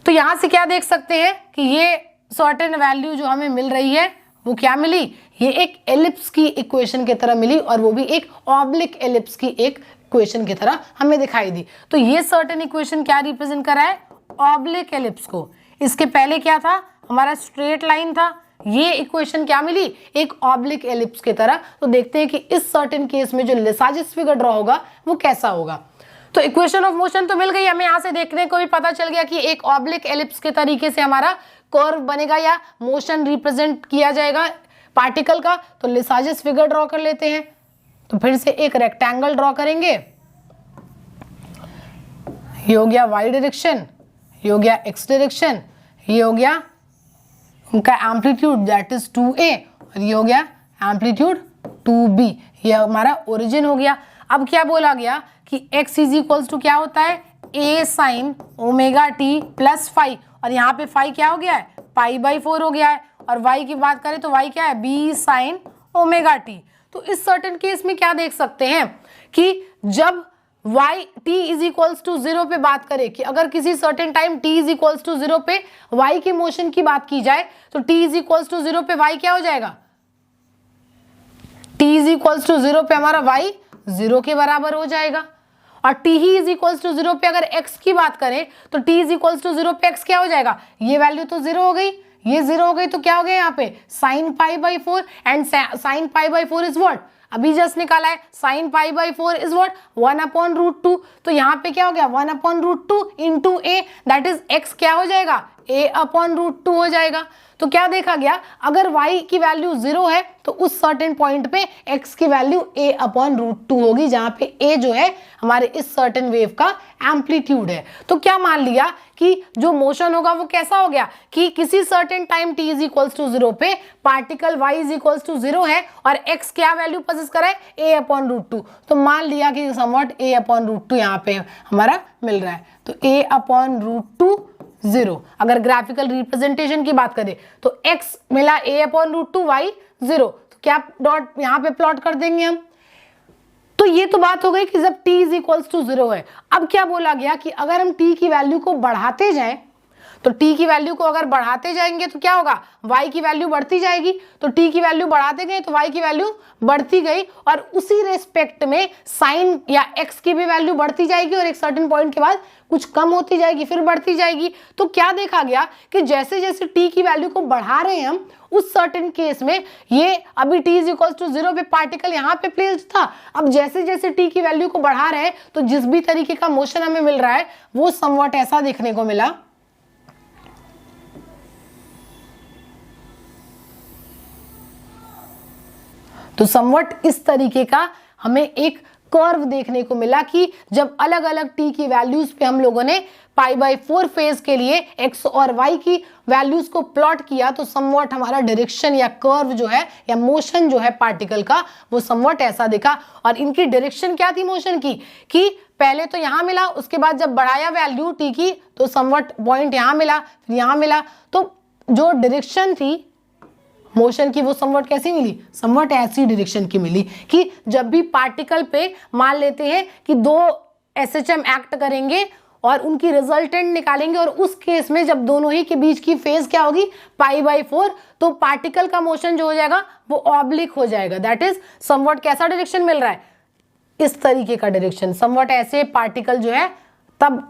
तो यहां से क्या देख सकते हैं कि ये सर्टेन वैल्यू जो हमें मिल रही है वो क्या मिली, ये एक एलिप्स की इक्वेशन की तरह मिली और वो भी एक ऑब्लिक एलिप्स की एक इक्वेशन की तरह हमें दिखाई दी। तो ये सर्टेन इक्वेशन क्या रिप्रेजेंट कर रहा है, ऑब्लिक एलिप्स को। इसके पहले क्या था, हमारा स्ट्रेट लाइन था, ये इक्वेशन क्या मिली, एक ऑब्लिक एलिप्स की तरह। तो देखते हैं कि इस सर्टेन केस में जो लेसाजिस फिगर ड्रॉ होगा वो कैसा होगा। तो इक्वेशन ऑफ मोशन तो मिल गई हमें, यहां से देखने को भी पता चल गया कि एक ऑब्लिक एलिप्स के तरीके से हमारा कर्व बनेगा या मोशन रिप्रेजेंट किया जाएगा पार्टिकल का। तो लेसाजिस फिगर ड्रॉ कर लेते हैं। तो फिर से एक रेक्टेंगल ड्रॉ करेंगे, ये हो गया y डायरेक्शन, ये हो गया x डायरेक्शन, ये हो गया उनका एम्पलीट्यूड दैट इज 2a और ये हो गया एम्पलीट्यूड 2b, ये हमारा ओरिजिन हो गया। अब क्या बोला गया कि x इज इक्वल्स टू क्या होता है, a sin omega t plus phi, और यहाँ पे फाई क्या हो गया है, π/4 हो गया है। और y की बात करें तो y क्या है, b sin ओमेगा t। तो इस सर्टेन केस में क्या देख सकते हैं कि जब t इज इक्वल्स टू 0 पे बात करें कि अगर किसी certain time t is equals to 0 पे y के मोशन की बात की जाए तो t इज इक्वल्स टू 0 पे y क्या हो जाएगा, t इज इक्वल्स टू 0 पे हमारा y 0 के बराबर हो जाएगा। और t ही इज इक्वल्स टू 0 पे अगर x की बात करें तो t इज इक्वल्स टू 0 पे x क्या हो जाएगा, ये वैल्यू तो 0 हो गई, ये 0 हो गई, तो क्या हो गया यहाँ पे sine π/4 and sine π/4 is what, अभी जस्ट निकाला है, साइन π/4 इज व्हाट 1/√2। तो यहाँ पे क्या हो गया 1/√2 into a, that is x क्या हो जाएगा, a/√2 हो जाएगा। तो क्या देखा गया, अगर y की वैल्यू 0 है तो उस सर्टेन पॉइंट पे x की वैल्यू a/√2 होगी, जहां पे a जो है हमारे इस सर्टेन वेव का एम्पलीट्यूड है। तो क्या मान लिया कि जो मोशन होगा वो कैसा हो गया कि किसी certain time t is equals to 0 पे particle y is equals to 0 है और x क्या वैल्यू पजेस करे, a/√2। तो मान लिया कि समवट a/√2 यहाँ पे हमारा मिल रहा है। तो a/√2 0, अगर ग्राफिकल रिप्रेजेंटेशन की बात करें तो x मिला a/√2, y 0, तो क्या डॉट यहाँ पे प्लॉट कर देंगे हम। तो ये तो बात हो गई कि जब t इज इक्वल्स टू 0 है। अब क्या बोला गया कि अगर हम t की वैल्यू को बढ़ाते जाएं तो t की वैल्यू को अगर बढ़ाते जाएंगे तो क्या होगा, y की वैल्यू बढ़ती जाएगी। तो t की वैल्यू बढ़ाते गए तो y की वैल्यू बढ़ती गई और उसी रेस्पेक्ट में साइन या x की भी वैल्यू बढ़ती जाएगी और एक सर्टेन पॉइंट के बाद कुछ कम होती जाएगी फिर बढ़ती जाएगी। तो क्या देखा गया कि जैसे जैसे t की वैल्यू को बढ़ा रहे हैं हम उस सर्टेन केस में, ये अभी t इज इक्वल्स टू 0 पे पार्टिकल यहाँ पे प्लेस्ड था, अब जैसे जैसे t की वैल्यू को बढ़ा रहे हैं तो जिस भी तरीके का मोशन हमें मिल रहा है वो समवट ऐसा देखने को मिला तो समवट इस तरीके का हमें एक कर्व देखने को मिला कि जब अलग अलग टी की वैल्यूज पे हम लोगों ने π/4 फेज के लिए x और y की वैल्यूज को प्लॉट किया तो समवट हमारा डायरेक्शन या कर्व जो है या मोशन जो है पार्टिकल का वो समवट ऐसा दिखा। और इनकी डायरेक्शन क्या थी मोशन की कि पहले तो यहां मिला, उसके बाद जब बढ़ाया वैल्यू टी की तो समवट पॉइंट यहां मिला, फिर यहां मिला, तो जो डायरेक्शन थी मोशन की वो समवट कैसी मिली, समवट ऐसी डायरेक्शन की मिली कि जब भी पार्टिकल पे मान लेते हैं कि दो एसएचएम एक्ट करेंगे और उनकी रिजल्टेंट निकालेंगे और उस केस में जब दोनों ही के बीच की फेज क्या होगी π/4, तो पार्टिकल का मोशन जो हो जाएगा वो ऑब्लिक हो जाएगा। दैट इज समवट कैसा डायरेक्शन मिल रहा है, इस तरीके का डायरेक्शन। समवट ऐसे पार्टिकल जो है तब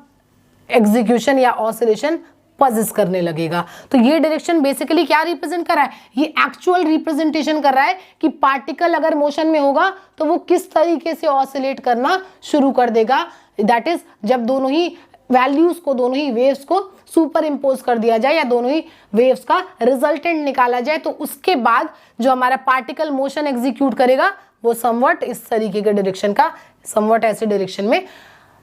एग्जीक्यूशन या ऑसिलेशन पजेस करने लगेगा। तो ये डायरेक्शन बेसिकली क्या रिप्रेजेंट कर रहा है, ये एक्चुअल रिप्रेजेंटेशन कर रहा है कि पार्टिकल अगर मोशन में होगा तो वो किस तरीके से ऑसिलेट करना शुरू कर देगा। दैट इज जब दोनों ही वैल्यूज को, दोनों ही वेव्स को सुपर इम्पोज कर दिया जाए या दोनों ही वेव्स का रिजल्टेंट निकाला जाए तो उसके बाद जो हमारा पार्टिकल मोशन एग्जीक्यूट करेगा वो समवट इस तरीके के डायरेक्शन का, समवट ऐसे डायरेक्शन में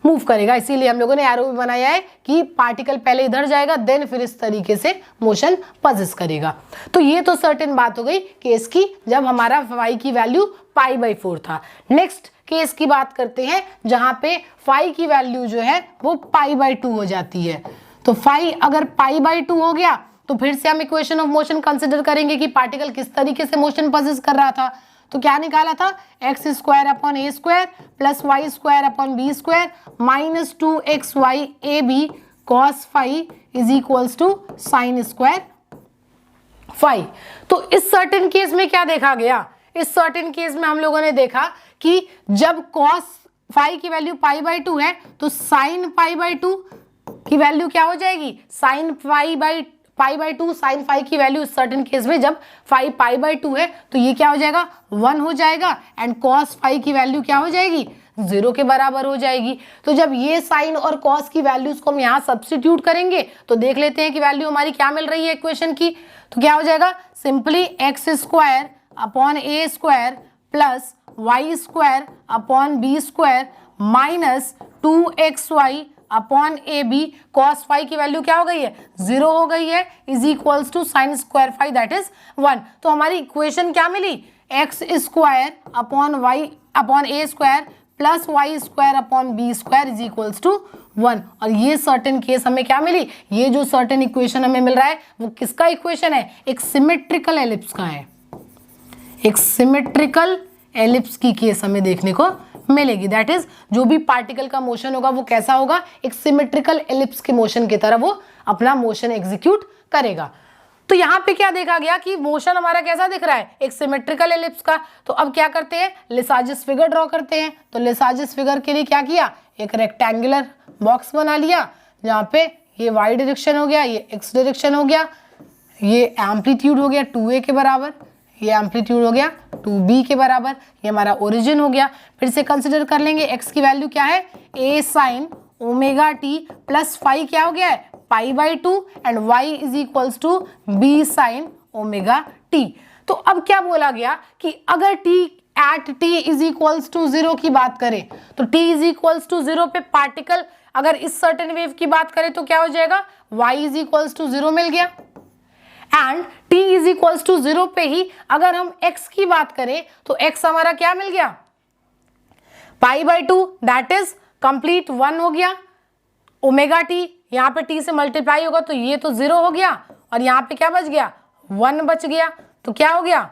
मूव करेगा। इसीलिए हम लोगों ने एरो भी बनाया है कि पार्टिकल पहले इधर जाएगा देन फिर इस तरीके से मोशन पजेस करेगा। तो ये तो सर्टेन बात हो गई केस की जब हमारा y की वैल्यू π/4 था। नेक्स्ट केस की बात करते हैं जहां पे phi की वैल्यू जो है वो π/2 हो जाती है। तो phi अगर π/2 हो गया तो फिर से हम इक्वेशन ऑफ मोशन कंसिडर करेंगे कि पार्टिकल किस तरीके से मोशन पजेस कर रहा था। तो क्या निकाला था, x² upon a square plus y² upon b square minus 2xy ab cos phi is equals to sine square phi। तो इस सर्टेन केस में क्या देखा गया, इस सर्टेन केस में हम लोगों ने देखा कि जब cos phi की वैल्यू π/2 है तो sin π/2 की वैल्यू क्या हो जाएगी, sin π/2 sin phi की वैल्यू इस सर्टेन केस में जब phi π/2 है तो ये क्या हो जाएगा 1 हो जाएगा एंड cos phi की वैल्यू क्या हो जाएगी 0 के बराबर हो जाएगी। तो जब ये साइन और cos की वैल्यूज को हम यहाँ सब्स्टिट्यूट करेंगे तो देख लेते हैं कि वैल्यू हमारी क्या मिल रही है इक्वेशन की। तो क्या हो जाएगा, simply x² upon a square plus y² upon b square minus 2xy upon a b cos phi की वैल्यू क्या हो गई है 0 हो गई है is equals to sine square phi that is 1। तो हमारी इक्वेशन क्या मिली, x² upon y upon a square plus y² upon b square is equals to 1। और ये सर्टेन केस हमें क्या मिली, ये जो सर्टेन इक्वेशन हमें मिल रहा है वो किसका इक्वेशन है, एक सिमेट्रिकल एलिप्स का है, एक सिमेट्रिकल एलिप्स की केस हमें देखने को मिलेगी। दैट इज जो भी पार्टिकल का मोशन होगा वो कैसा होगा, एक सिमेट्रिकल एलिप्स के मोशन की तरह वो अपना मोशन एग्जीक्यूट करेगा। तो यहाँ पे क्या देखा गया कि मोशन हमारा कैसा दिख रहा है, एक सिमेट्रिकल एलिप्स का। तो अब क्या करते हैं, लेसार्जिस फिगर ड्रॉ करते हैं। तो लेसार्जिस फिगर के लिए क्या किया, एक रेक्टेंगुलर बॉक्स बना लिया जहाँ पे ये y डायरेक्शन हो गया, ये x डायरेक्शन हो गया, ये एम्पलीट्यूड हो गया 2a के बराबर, ये एम्पलीट्यूड हो गया 2b के बराबर, ये हमारा ओरिजिन हो गया। फिर से कंसिडर कर लेंगे x की वैल्यू क्या है a sine omega t plus phi क्या हो गया है π/2 and y is equals to b sine omega t। तो अब क्या बोला गया कि अगर t at t is equals to 0 की बात करें तो t इज इक्वल्स टू 0 पे पार्टिकल अगर इस सर्टेन वेव की बात करें तो क्या हो जाएगा, y इज इक्वल्स टू 0 मिल गया and t is equals to 0 पे ही अगर हम x की बात करें तो x हमारा क्या मिल गया π/2 दैट इज कंप्लीट 1 हो गया, ओमेगा t यहाँ पे t से मल्टीप्लाई होगा तो ये तो 0 हो गया और यहाँ पे क्या बच गया 1 बच गया। तो क्या हो गया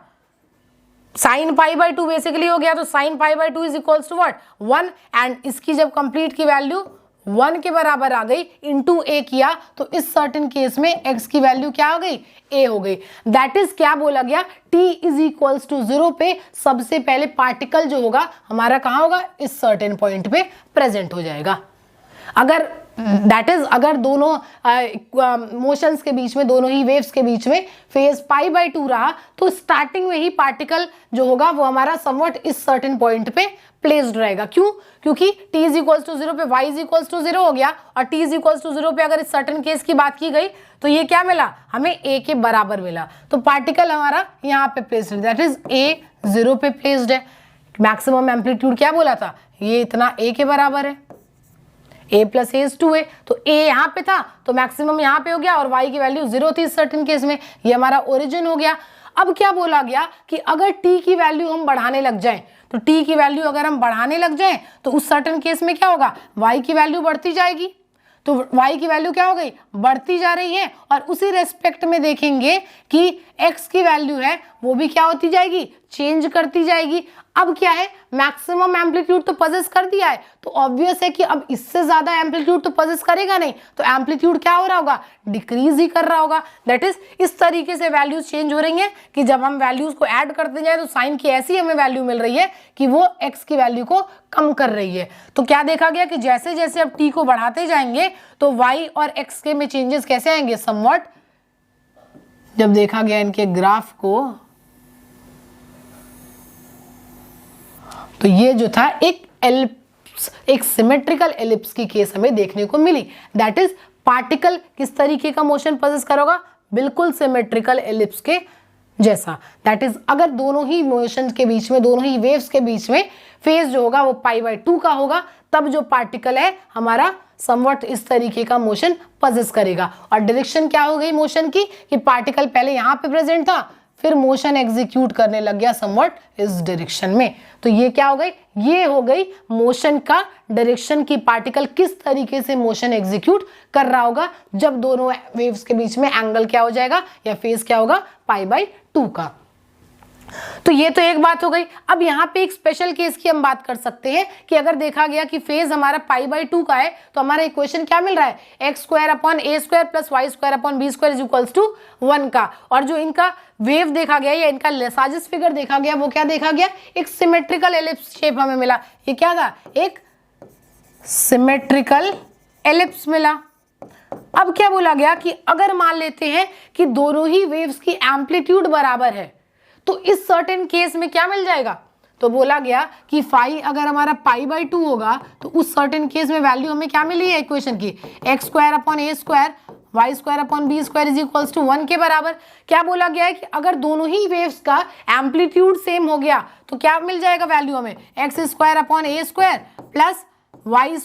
साइन π/2 बेसिकली हो गया। तो sine π/2 is equals to what 1 and इसकी जब कंप्लीट की वैल्यू 1 के बराबर आ गई इनटू a किया तो इस सर्टेन केस में x की वैल्यू क्या हो गई a हो गई। दैट इज क्या बोला गया, t इज इक्वल्स टू 0 पे सबसे पहले पार्टिकल जो होगा हमारा कहाँ होगा, इस सर्टेन पॉइंट पे प्रेजेंट हो जाएगा। अगर दैट इज अगर दोनों मोशंस के बीच में, दोनों ही वेव्स के बीच में फेज π/2 रहा तो स्टार्टिंग में ही पार्टिकल जो होगा वो हमारा समवट इस सर्टेन पॉइंट पे प्लेस्ड रहेगा। क्यों? क्योंकि t इज इक्वल्स टू 0 पे y इज इक्वल्स टू 0 हो गया, और t इज इक्वल्स टू 0 पे अगर इस सर्टेन केस की बात की गई तो ये क्या मिला, हमें a के बराबर मिला। तो पार्टिकल हमारा यहाँ पे प्लेस्ड है, दैट इज a 0 पे प्लेस्ड है। मैक्सिमम एम्पलीट्यूड क्या बोला था, ये इतना a के बराबर है, a प्लस ए 2 है, तो a यहाँ पे था तो मैक्सिमम यहाँ पे हो गया, और y की वैल्यू 0 थी सर्टेन केस में, ये हमारा ओरिजिन हो गया। अब क्या बोला गया कि अगर t की वैल्यू हम बढ़ाने लग जाएं, तो t की वैल्यू अगर हम बढ़ाने लग जाएं तो उस सर्टेन केस में क्या होगा, y की वैल्यू बढ़ती जाएगी। तो y की वैल्यू क्या हो गई, बढ़ती जा रही है, और उसी रेस्पेक्ट में देखेंगे कि x की वैल्यू है वो भी क्या होती जाएगी, चेंज करती जाएगी। अब क्या है, मैक्सिमम एम्पलीट्यूड तो पजेस कर दिया है, तो ऑब्वियस है कि अब इससे ज्यादा एम्पलीट्यूड तो पजेस करेगा नहीं, तो एम्पलीट्यूड क्या हो रहा होगा, डिक्रीज ही कर रहा होगा। दैट इज इस तरीके से वैल्यूज चेंज हो रही हैं कि जब हम वैल्यूज को ऐड करते जाए तो साइन की ऐसी हमें वैल्यू मिल रही है कि वो x की वैल्यू को कम कर रही है। तो क्या देखा गया कि जैसे जैसे अब t को बढ़ाते जाएंगे तो y और x के में चेंजेस कैसे आएंगे, समवट। जब देखा गया इनके ग्राफ को तो ये जो था एक एलिप्स, एक सिमेट्रिकल एलिप्स की केस हमें देखने को मिली। दैट इज पार्टिकल किस तरीके का मोशन पजेस करोगा, बिल्कुल सिमेट्रिकल एलिप्स के जैसा। दैट इज अगर दोनों ही मोशन के बीच में, दोनों ही वेव्स के बीच में फेज जो होगा वो π/2 का होगा, तब जो पार्टिकल है हमारा समवट इस तरीके का मोशन पजेस करेगा। और डायरेक्शन क्या हो गई मोशन की, कि पार्टिकल पहले यहाँ पे प्रेजेंट था, फिर मोशन एग्जीक्यूट करने लग गया समवट इस डायरेक्शन में। तो ये क्या हो गई, ये हो गई मोशन का डायरेक्शन की पार्टिकल किस तरीके से मोशन एग्जीक्यूट कर रहा होगा जब दोनों वेव्स के बीच में एंगल क्या हो जाएगा या फेज क्या होगा, π/2 का। तो ये तो एक बात हो गई। अब यहाँ पे एक स्पेशल केस की हम बात कर सकते हैं कि अगर देखा गया कि फेज हमारा π/2 का है तो हमारा इक्वेशन क्या मिल रहा है, x² + a² + b² is equals to 1 का। और जो इनका वेव देखा गया या इनका लेसाजिस फिगर देखा गया वो क्या देखा गया, एक सिमेट्रिकल एलिप्स शेप हमें मिला। ये क्या था, एक सिमेट्रिकल एलिप्स मिला। अब क्या बोला गया कि अगर मान लेते हैं कि दोनों ही वेव्स की एम्पलीट्यूड बराबर है तो इस सर्टेन केस में क्या मिल जाएगा, तो बोला गया कि फाई अगर हमारा π/2 होगा तो उस सर्टेन केस में वैल्यू हमें क्या मिली है इक्वेशन की, x² y² y² b² is equals to 1 के बराबर। क्या बोला गया है कि अगर दोनों ही वेव्स का एम्पलीट्यूड सेम हो गया तो क्या मिल जाएगा वैल्यू हमें, x² a² plus y²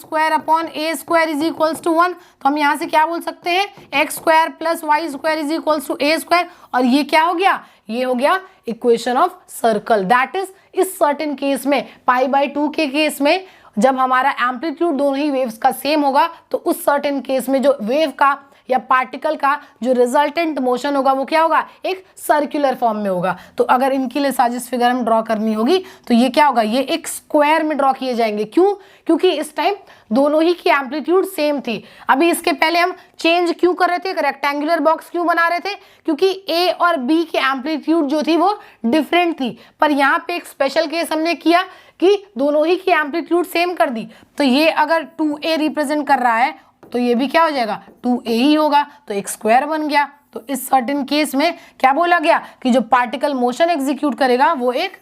a² is equals to 1। तो हम यहाँ से क्या बोल सकते हैं, x² plus y² is equals to a², और ये क्या हो गया, ये हो गया equation of circle. That is इस सर्टेन केस में π/2 के केस में जब हमारा एम्पलीट्यूड दोनों ही वेव्स का सेम होगा तो उस सर्टेन केस में जो वेव का या पार्टिकल का जो रिजल्टेंट मोशन होगा वो क्या होगा, एक सर्कुलर फॉर्म में होगा। तो अगर इनके लिए साजिश फिगर हम ड्रॉ करनी होगी तो ये क्या होगा, ये एक स्क्वायर में ड्रॉ किए जाएंगे। क्यों, क्योंकि इस टाइम दोनों ही की एम्पलीट्यूड सेम थी। अभी इसके पहले हम चेंज क्यों कर रहे थे, एक रेक्टेंगुलर बॉक्स क्यों बना रहे थे, क्योंकि ए और बी की एम्पलीट्यूड जो थी वो डिफरेंट थी। पर यहाँ पे एक स्पेशल केस हमने किया कि दोनों ही की एम्पलीट्यूड सेम कर दी। तो ये अगर 2a रिप्रेजेंट कर रहा है तो ये भी क्या हो जाएगा, 2a ही होगा, तो एक स्क्वायर बन गया। तो इस सर्टेन केस में क्या बोला गया कि जो पार्टिकल मोशन एग्जीक्यूट करेगा वो एक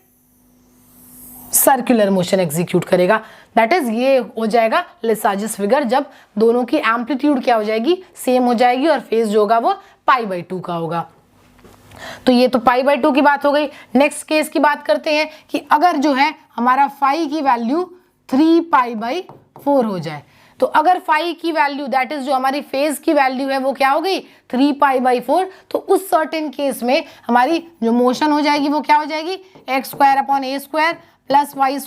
सर्कुलर मोशन एग्जीक्यूट करेगा। दैट इज ये हो जाएगा लेसाजिस फिगर जब दोनों की एम्पलीट्यूड क्या हो जाएगी, सेम हो जाएगी, और फेज जो होगा वो π/2 का होगा। तो ये तो π/2 की बात हो गई। नेक्स्ट केस की बात करते हैं कि अगर जो है हमारा फाई की वैल्यू 3π/4 हो जाए, तो अगर फाई की वैल्यू दैट इज जो हमारी फेज की वैल्यू है वो क्या हो गई 3π/4, तो उस सर्टेन केस में हमारी जो मोशन हो जाएगी वो क्या हो जाएगी, x² a² plus y²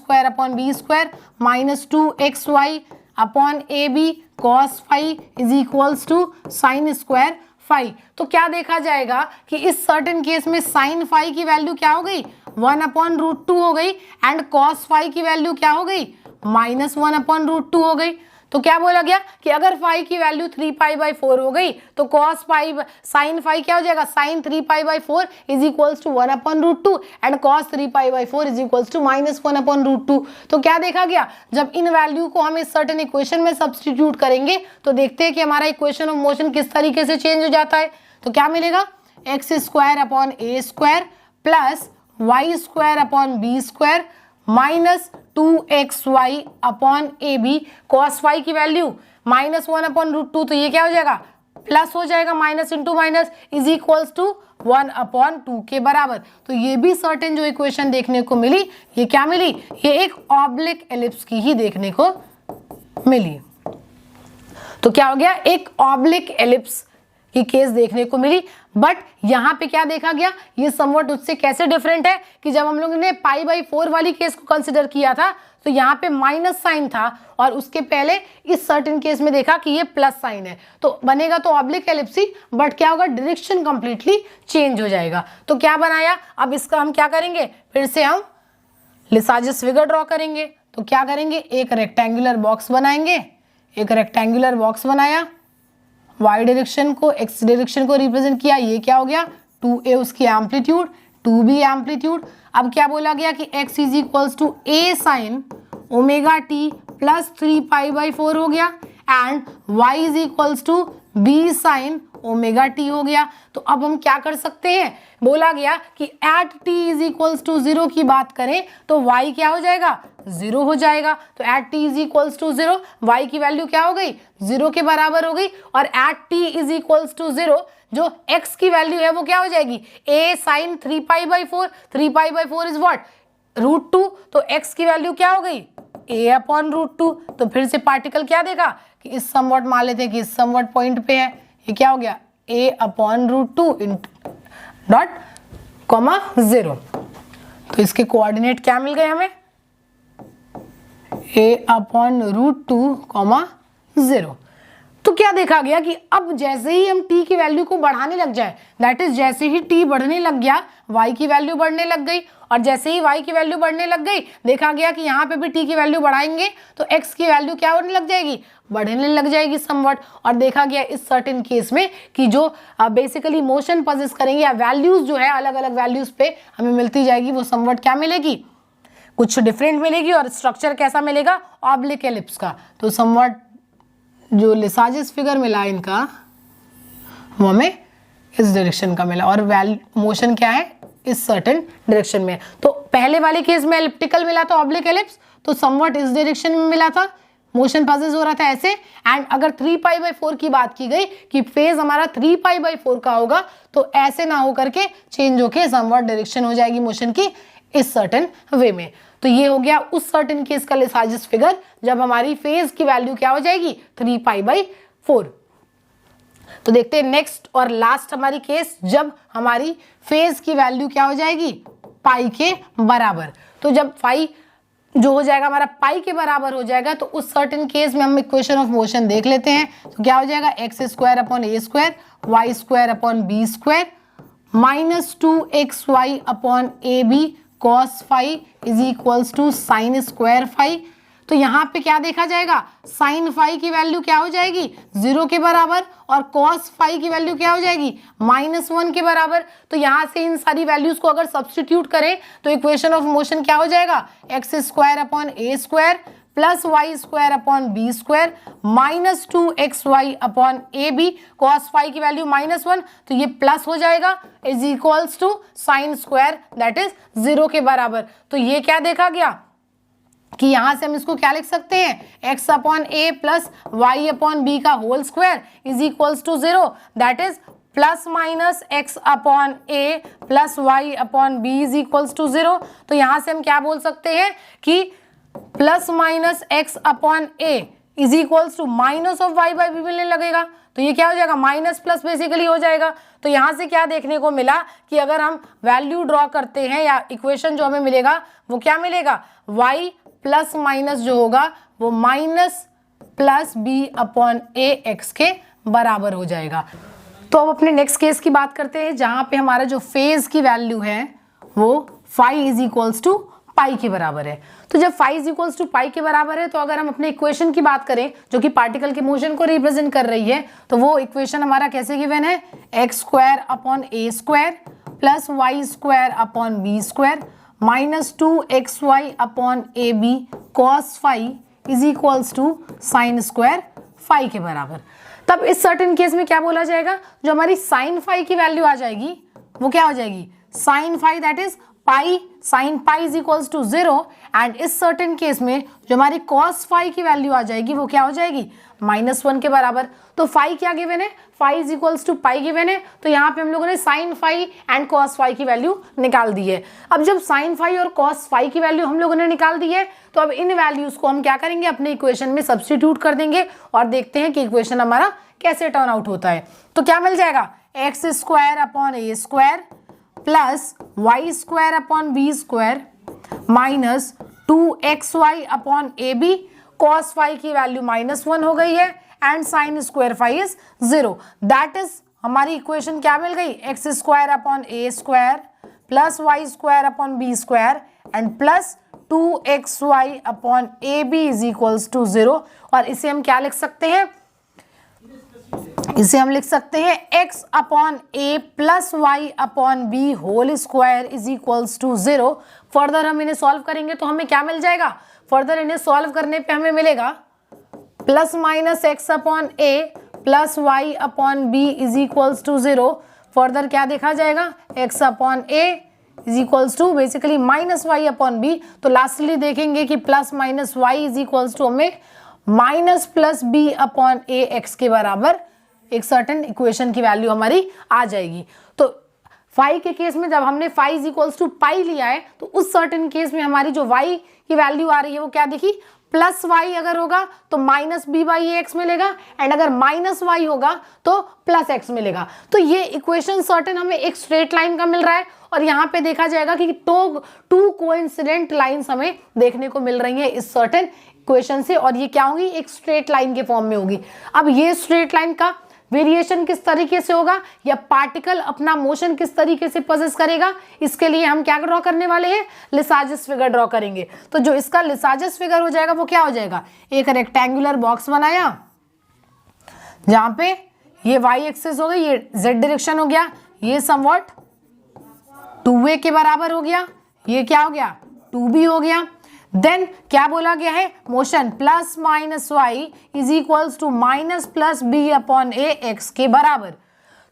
b² minus 2xy ab cos phi is equals to sine square phi. तो क्या देखा जाएगा कि इस सर्टेन केस में साइन फाई की वैल्यू क्या हो गई, 1/√2 हो गई, एंड कॉस फाई की वैल्यू क्या हो गई, -1/√2 हो गई। तो क्या बोला गया कि अगर फाई की वैल्यू 3π/4 हो गई तो cos फाई साइन फाई क्या हो जाएगा, sine 3π/4 is equals to 1/√2 and cos 3π/4 is equals to -1/√2। तो क्या देखा गया, जब इन वैल्यू को हम इस सर्टेन इक्वेशन में सब्स्टिट्यूट करेंगे तो देखते हैं कि हमारा इक्वेशन ऑफ मोशन किस तरीके से चेंज हो जाता है। तो क्या मिलेगा, x² plus y² minus 2xy/ab cos phi की वैल्यू -1/√2, तो ये क्या हो जाएगा, प्लस हो जाएगा, minus into minus is equals to 1/2 के बराबर। तो ये भी सर्टेन जो इक्वेशन देखने को मिली, ये क्या मिली, ये एक ऑब्लिक एलिप्स की ही देखने को मिली। तो क्या हो गया, एक ऑब्लिक एलिप्स की केस देखने को मिली। बट यहां पे क्या देखा गया, ये समवट उससे कैसे डिफरेंट है कि जब हम लोगों ने π/4 वाली केस को कंसिडर किया था तो यहाँ पे माइनस साइन था और उसके पहले इस सर्टेन केस में देखा कि ये प्लस साइन है। तो बनेगा तो ऑब्लिक एलिप्स ही, बट क्या होगा, डायरेक्शन कंप्लीटली चेंज हो जाएगा। तो क्या बनाया, अब इसका हम क्या करेंगे, फिर से हम लिसाजस फिगर ड्रॉ करेंगे। तो क्या करेंगे, एक रेक्टेंगुलर बॉक्स बनाएंगे, एक रेक्टेंगुलर बॉक्स बनाया, y डायरेक्शन को x डायरेक्शन को रिप्रेजेंट किया, ये क्या हो गया 2a उसकी एम्पलीट्यूड, 2b एम्पलीट्यूड। अब क्या बोला गया कि x is equals to a sine omega t plus 3π/4 हो गया and y is equals to b sine omega t हो गया। तो अब हम क्या कर सकते हैं, बोला गया कि at t is equals to 0 की बात करें तो y क्या हो जाएगा, 0 हो जाएगा। तो at t is equals to 0 y की वैल्यू क्या हो गई, 0 के बराबर हो गई। और at t is equals to 0 जो x की वैल्यू है वो क्या हो जाएगी, a साइन 3π/4, 3π/4 इज व्हाट, √2। तो x की वैल्यू क्या हो गई, a/√2। तो फिर से पार्टिकल क्या देगा कि इस समवट मान लेते हैं कि इस समवट पॉइंट पे है, ये क्या हो गया a/√2 डॉट कॉमा 0। तो इसके कोऑर्डिनेट क्या मिल गए हमें, a/√2, 0। तो क्या देखा गया कि अब जैसे ही हम t की वैल्यू को बढ़ाने लग जाए, दैट इज जैसे ही t बढ़ने लग गया y की वैल्यू बढ़ने लग गई, और जैसे ही y की वैल्यू बढ़ने लग गई देखा गया कि यहाँ पे भी t की वैल्यू बढ़ाएंगे तो x की वैल्यू क्या होने लग जाएगी, बढ़ने लग जाएगी समवट। और देखा गया इस सर्टेन केस में कि जो बेसिकली मोशन पजेस करेंगे या वैल्यूज जो है अलग अलग वैल्यूज पे हमें मिलती जाएगी, वो समवट क्या मिलेगी, कुछ डिफरेंट मिलेगी। और स्ट्रक्चर कैसा मिलेगा, ऑब्लिक एलिप्स का। तो समवट जो लिसाजस फिगर मिला इनका वो हमें इस डायरेक्शन का मिला, और मोशन क्या है इस सर्टेन डायरेक्शन में। तो पहले वाले केस में एलिप्टिकल मिला था ऑब्लिक एलिप्स, तो समवट इस डायरेक्शन में मिला था, मोशन पजेस हो रहा था ऐसे। एंड अगर 3π/4 की बात की गई कि फेज हमारा 3π/4 का होगा तो ऐसे ना हो करके चेंज होके समवट डायरेक्शन हो जाएगी मोशन की इस सर्टेन वे में। तो ये हो गया उस सर्टेन केस का लिसाजस फिगर जब हमारी फेज की वैल्यू क्या हो जाएगी, 3π/4। तो देखते हैं नेक्स्ट और लास्ट हमारी केस जब हमारी फेज की वैल्यू क्या हो जाएगी, पाई के बराबर। तो जब फाई जो हो जाएगा हमारा पाई के बराबर हो जाएगा तो उस सर्टेन केस में हम इक्वेशन ऑफ मोशन देख लेते हैं। तो क्या हो जाएगा, x² y² minus 2xy/ab cos phi is equals to sine square phi. तो यहाँ पे क्या देखा जाएगा, साइन फाई की वैल्यू क्या हो जाएगी, 0 के बराबर, और कॉस फाई की वैल्यू क्या हो जाएगी, -1 के बराबर। तो यहाँ से इन सारी वैल्यूज को अगर सब्स्टिट्यूट करें तो इक्वेशन ऑफ मोशन क्या हो जाएगा, x² plus y² minus 2xy/ab cos phi की वैल्यू -1, तो ये प्लस हो जाएगा is equals to sine square that is 0 के बराबर। तो ये क्या देखा गया कि यहां से हम इसको क्या लिख सकते हैं, x/a प्लस y/b का whole square is equals to 0 that is plus minus x/a plus y/b is equals to 0। तो यहां से हम क्या बोल सकते हैं कि plus minus x/a is equals to minus of y/b मिलने लगेगा। तो ये क्या हो जाएगा, माइनस प्लस बेसिकली हो जाएगा। तो यहाँ से क्या देखने को मिला कि अगर हम वैल्यू ड्रॉ करते हैं या इक्वेशन जो हमें मिलेगा वो क्या मिलेगा, y प्लस माइनस जो होगा वो माइनस प्लस b/a x के बराबर हो जाएगा। तो अब अपने नेक्स्ट केस की बात करते हैं जहां पे हमारा जो फेज की वैल्यू है वो फाई इज इक्वल्स टू पाई के बराबर है। तो जब फाई इज इक्वल्स टू पाई के बराबर है तो अगर हम अपने इक्वेशन की बात करें जो कि पार्टिकल के मोशन को रिप्रेजेंट कर रही है, तो वो इक्वेशन हमारा कैसे गिवन है, x square upon a square plus y square upon b square minus 2xy upon a b cos phi is equals to sine square phi के बराबर। तब इस सर्टेन केस में क्या बोला जाएगा, जो हमारी साइन फाई की वैल्यू आ जाएगी वो क्या हो जाएगी, sine phi that is pi, sine pi is equals to 0 and इस सर्टेन केस में जो हमारी कॉस फाई की वैल्यू आ जाएगी वो क्या हो जाएगी, -1 के बराबर। तो फाई क्या गिवन है, phi is equals to pi given है, तो यहाँ पे हम लोगों ने sine phi and cos phi की वैल्यू निकाल दी है। अब जब साइन फाई और कॉस फाई की वैल्यू हम लोगों ने निकाल दी है तो अब इन वैल्यूज को हम क्या करेंगे, अपने इक्वेशन में सब्स्टिट्यूट कर देंगे और देखते हैं कि इक्वेशन हमारा कैसे टर्न आउट होता है। तो क्या मिल जाएगा, x square upon a square plus y square upon b square minus 2xy upon a b, cos phi की वैल्यू -1 हो गई है and sine square phi is 0। That is हमारी इक्वेशन क्या मिल गई, x square upon a square plus y square upon b square and plus 2xy upon a b is equals to 0। और इसे हम क्या लिख सकते हैं, इसे हम लिख सकते हैं x upon a plus y upon b whole square is equals to 0। Further हम इन्हें सॉल्व करेंगे तो हमें क्या मिल जाएगा, फर्दर इन्हें सॉल्व करने पे हमें मिलेगा plus minus x upon a plus y upon b is equals to 0। Further क्या देखा जाएगा, x upon a is equals to basically minus y upon b. तो लास्टली देखेंगे कि plus minus y is equals to हमें minus plus b upon a x के बराबर एक सर्टेन इक्वेशन की वैल्यू हमारी आ जाएगी। तो फाई के केस में जब हमने फाई इज इक्वल्स टू पाई लिया है तो उस सर्टेन केस में हमारी जो वाई की वैल्यू आ रही है वो क्या देखी, प्लस वाई अगर होगा तो माइनस बी बाई एक्स मिलेगा एंड अगर माइनस वाई होगा तो प्लस एक्स मिलेगा। तो ये इक्वेशन सर्टेन हमें एक स्ट्रेट लाइन का मिल रहा है और यहाँ पे देखा जाएगा कि टू कोइंसिडेंट लाइंस हमें देखने को मिल रही है इस सर्टेन इक्वेशन से, और ये क्या होगी, एक स्ट्रेट लाइन के फॉर्म में होगी। अब ये स्ट्रेट लाइन का वेरिएशन किस तरीके से होगा या पार्टिकल अपना मोशन किस तरीके से पोजेस करेगा, इसके लिए हम क्या ड्रॉ करने वाले हैं, लिसाजस फिगर ड्रॉ करेंगे। तो जो इसका लिसाजस फिगर हो जाएगा वो क्या हो जाएगा, एक रेक्टेंगुलर बॉक्स बनाया जहां पे ये y एक्सिस हो गई, ये z डायरेक्शन हो गया, ये समवॉट 2a के बराबर हो गया, ये क्या हो गया 2b हो गया। देन क्या बोला गया है, motion plus minus y is equals to minus plus b upon a x के बराबर।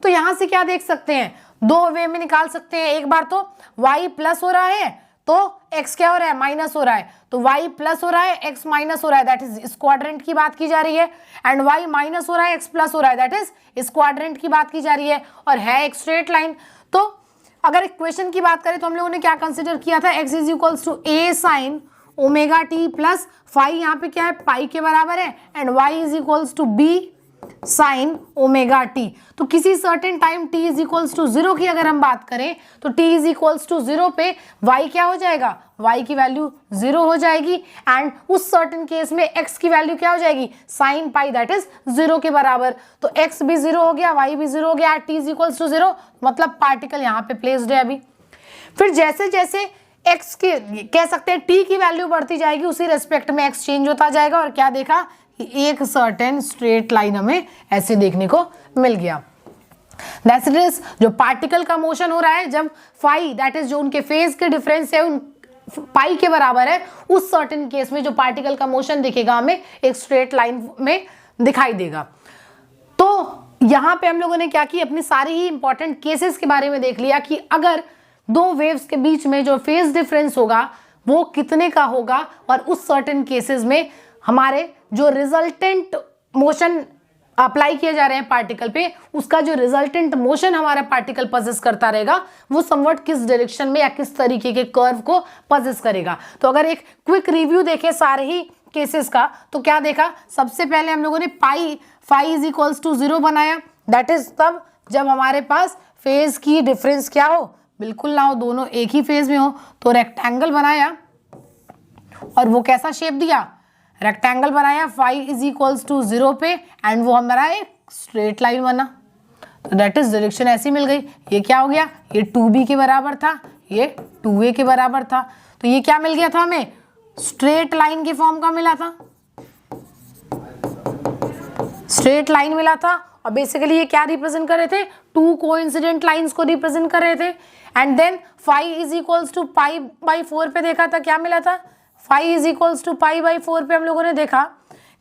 तो यहां से क्या देख सकते हैं, दो वे में निकाल सकते हैं। एक बार तो y प्लस हो रहा है तो x क्या हो रहा है, माइनस हो रहा है, तो y प्लस हो रहा है x माइनस हो रहा है, दैट इज इस क्वाड्रेंट की बात की जा रही है। एंड y माइनस हो रहा है x प्लस हो रहा है, दैट इज इस क्वाड्रेंट की बात की जा रही है और है एक स्ट्रेट लाइन। तो अगर इक्वेशन की बात करें तो हम लोगों ने क्या कंसिडर किया था, x is equals to a sine omega t plus phi, यहाँ पे क्या है पाई के बराबर है, and y is equals to b sine omega t. तो किसी certain time t is equals to 0 की अगर हम बात करें तो t इज इक्वल्स टू 0 पे y क्या हो जाएगा, y की वैल्यू 0 हो जाएगी एंड उस सर्टेन केस में x की वैल्यू क्या हो जाएगी, साइन पाई दैट इज 0 के बराबर। तो x भी 0 हो गया, y भी 0 हो गया, t इज इक्वल्स टू 0, मतलब पार्टिकल यहाँ पे प्लेस्ड है अभी। फिर जैसे जैसे x की कह सकते हैं t की वैल्यू बढ़ती जाएगी उसी रेस्पेक्ट में x चेंज होता जाएगा और क्या देखा कि एक सर्टेन स्ट्रेट लाइन हमें ऐसे देखने को मिल गया। दैट्स इट इज जो पार्टिकल का मोशन हो रहा है जब फाई दैट इज जो उनके फेज के डिफरेंस है उन पाई के बराबर है, उस सर्टेन केस में जो पार्टिकल का मोशन दिखेगा हमें एक स्ट्रेट लाइन में दिखाई देगा। तो यहाँ पे हम लोगों ने क्या की, अपनी सारी ही इंपॉर्टेंट केसेस के बारे में देख लिया कि अगर दो वेव्स के बीच में जो फेज डिफरेंस होगा वो कितने का होगा और उस सर्टेन केसेस में हमारे जो रिजल्टेंट मोशन अप्लाई किए जा रहे हैं पार्टिकल पे, उसका जो रिजल्टेंट मोशन हमारा पार्टिकल पजेस करता रहेगा वो समवट किस डायरेक्शन में या किस तरीके के कर्व को पजेस करेगा। तो अगर एक क्विक रिव्यू देखें सारे ही केसेस का तो क्या देखा, सबसे पहले हम लोगों ने फाई इज इक्वल्स टू 0 बनाया, दैट इज तब जब हमारे पास फेज की डिफरेंस क्या हो, बिल्कुल ना हो, दोनों एक ही फेज में हो। तो रेक्टेंगल बनाया और वो कैसा शेप दिया, रेक्टेंगल बनाया फाई इज इक्वल्स टू 0 पे एंड वो हमारा एक स्ट्रेट लाइन बना। तो दैट इज डायरेक्शन ऐसी मिल गई। ये क्या हो गया, ये 2b के बराबर था, ये 2a के बराबर था। तो ये क्या मिल गया था हमें, स्ट्रेट लाइन के फॉर्म का मिला था, स्ट्रेट लाइन मिला था। और बेसिकली ये क्या रिप्रेजेंट कर रहे थे, टू कोइंसिडेंट लाइंस को रिप्रेजेंट कर रहे थे। And then phi is equals to pi by 4 पे देखा था, क्या मिला था, phi is equals to pi by 4 पे हम लोगों ने देखा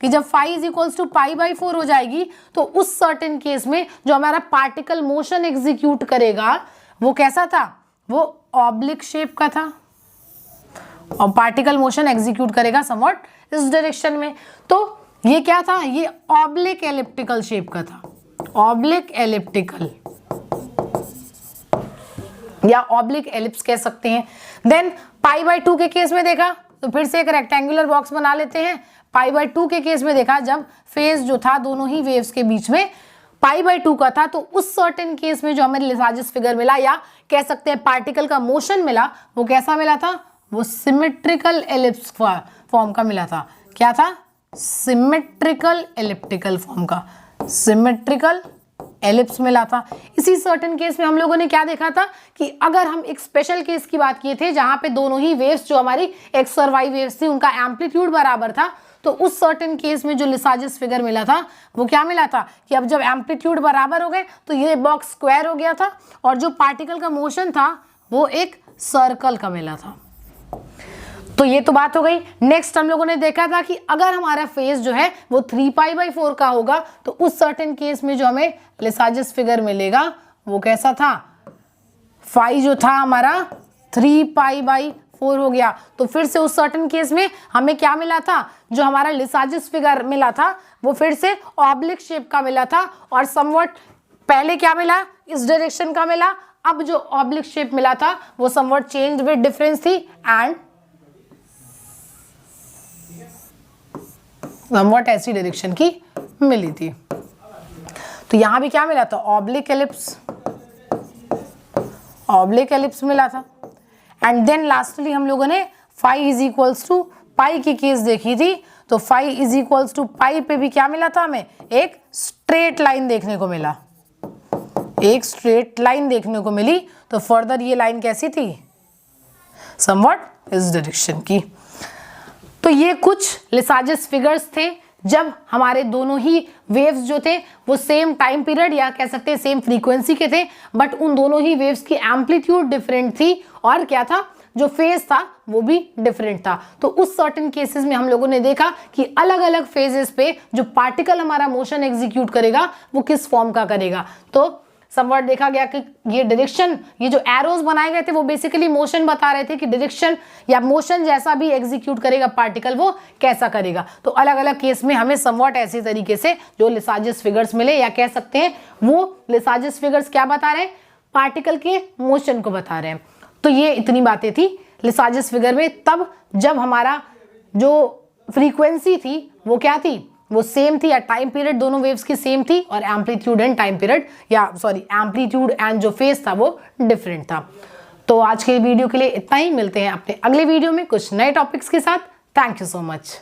कि जब phi is equals to pi by 4 हो जाएगी तो उस सर्टेन केस में जो हमारा पार्टिकल मोशन एग्जीक्यूट करेगा वो कैसा था, वो ऑब्लिक शेप का था, और पार्टिकल मोशन एग्जीक्यूट करेगा समवॉट इस डायरेक्शन में। तो ये क्या था, ये ऑब्लिक एलिप्टिकल शेप का था, ऑब्लिक एलिप्टिकल या ऑब्लिक एलिप्स कह सकते हैं। देन पाई बाई 2 के केस में देखा तो फिर से एक रेक्टेंगुलर बॉक्स बना लेते हैं। पाई बाई 2 के केस में देखा जब फेज जो था दोनों ही वेव्स के बीच में पाई बाई 2 का था, तो उस सर्टेन केस में जो हमें लिसाजिस फिगर मिला या कह सकते हैं पार्टिकल का मोशन मिला वो कैसा मिला था, वो सिमेट्रिकल एलिप्स फॉर्म का मिला था। क्या था, सिमेट्रिकल एलिप्टिकल फॉर्म का, सिमेट्रिकल एलिप्स मिला था। इसी सर्टेन केस में हम लोगों ने क्या देखा था कि अगर हम एक स्पेशल केस की बात किए थे जहां पे दोनों ही वेव्स जो हमारी एक्स और वाई वेव्स थी उनका एम्पलीट्यूड बराबर था, तो उस सर्टेन केस में जो लिसाजिस फिगर मिला था वो क्या मिला था कि अब जब एम्पलीट्यूड बराबर हो गए तो ये बॉक्स स्क्वायर हो गया था और जो पार्टिकल का मोशन था वो एक सर्कल का मिला था। तो ये तो बात हो गई। नेक्स्ट हम लोगों ने देखा था कि अगर हमारा फेज जो है वो 3 पाई बाई 4 का होगा तो उस सर्टेन केस में जो हमें लिसाजिस फिगर मिलेगा वो कैसा था, फाई जो था हमारा 3 पाई बाई 4 हो गया। तो फिर से उस सर्टेन केस में हमें क्या मिला था, जो हमारा लिसाजिस फिगर मिला था वो फिर से ऑब्लिक शेप का मिला था और समवट पहले क्या मिला, इस डायरेक्शन का मिला। अब जो ऑब्लिक शेप मिला था वो समवट चेंज विद डिफरेंस थी एंड समवट ऐसी डायरेक्शन की मिली थी। तो यहां भी क्या मिला था, ऑब्लिक एलिप्स, ऑब्लिक एलिप्स मिला था। एंड देन लास्टली हम लोगों ने फाई इज इक्वल्स टू पाई की केस देखी थी, तो फाई इज इक्वल्स टू पाई पे भी क्या मिला था हमें, एक स्ट्रेट लाइन देखने को मिला, एक स्ट्रेट लाइन देखने को मिली। तो फर्दर ये लाइन कैसी थी, समवट इस डायरेक्शन की। तो ये कुछ लिसाजिस फिगर्स थे जब हमारे दोनों ही वेव्स जो थे वो सेम टाइम पीरियड या कह सकते हैं सेम फ्रीक्वेंसी के थे, बट उन दोनों ही वेव्स की एम्पलीट्यूड डिफरेंट थी और क्या था, जो फेज था वो भी डिफरेंट था। तो उस सर्टेन केसेस में हम लोगों ने देखा कि अलग अलग फेजेस पे जो पार्टिकल हमारा मोशन एग्जीक्यूट करेगा वो किस फॉर्म का करेगा। तो समवट देखा गया कि ये डायरेक्शन, ये जो एरोज बनाए गए थे वो बेसिकली मोशन बता रहे थे कि डायरेक्शन या मोशन जैसा भी एग्जीक्यूट करेगा पार्टिकल वो कैसा करेगा। तो अलग अलग केस में हमें समवट ऐसे तरीके से जो लिसाजिस फिगर्स मिले या कह सकते हैं वो लिसाजिस फिगर्स क्या बता रहे हैं, पार्टिकल के मोशन को बता रहे हैं। तो ये इतनी बातें थी लिसाजिस फिगर में, तब जब हमारा जो फ्रीक्वेंसी थी वो क्या थी, वो सेम थी या टाइम पीरियड दोनों वेव्स की सेम थी और एम्पलीट्यूड एंड टाइम पीरियड या सॉरी एम्पलीट्यूड एंड जो फेज था वो डिफरेंट था। तो आज के वीडियो के लिए इतना ही, मिलते हैं अपने अगले वीडियो में कुछ नए टॉपिक्स के साथ। Thank you so much.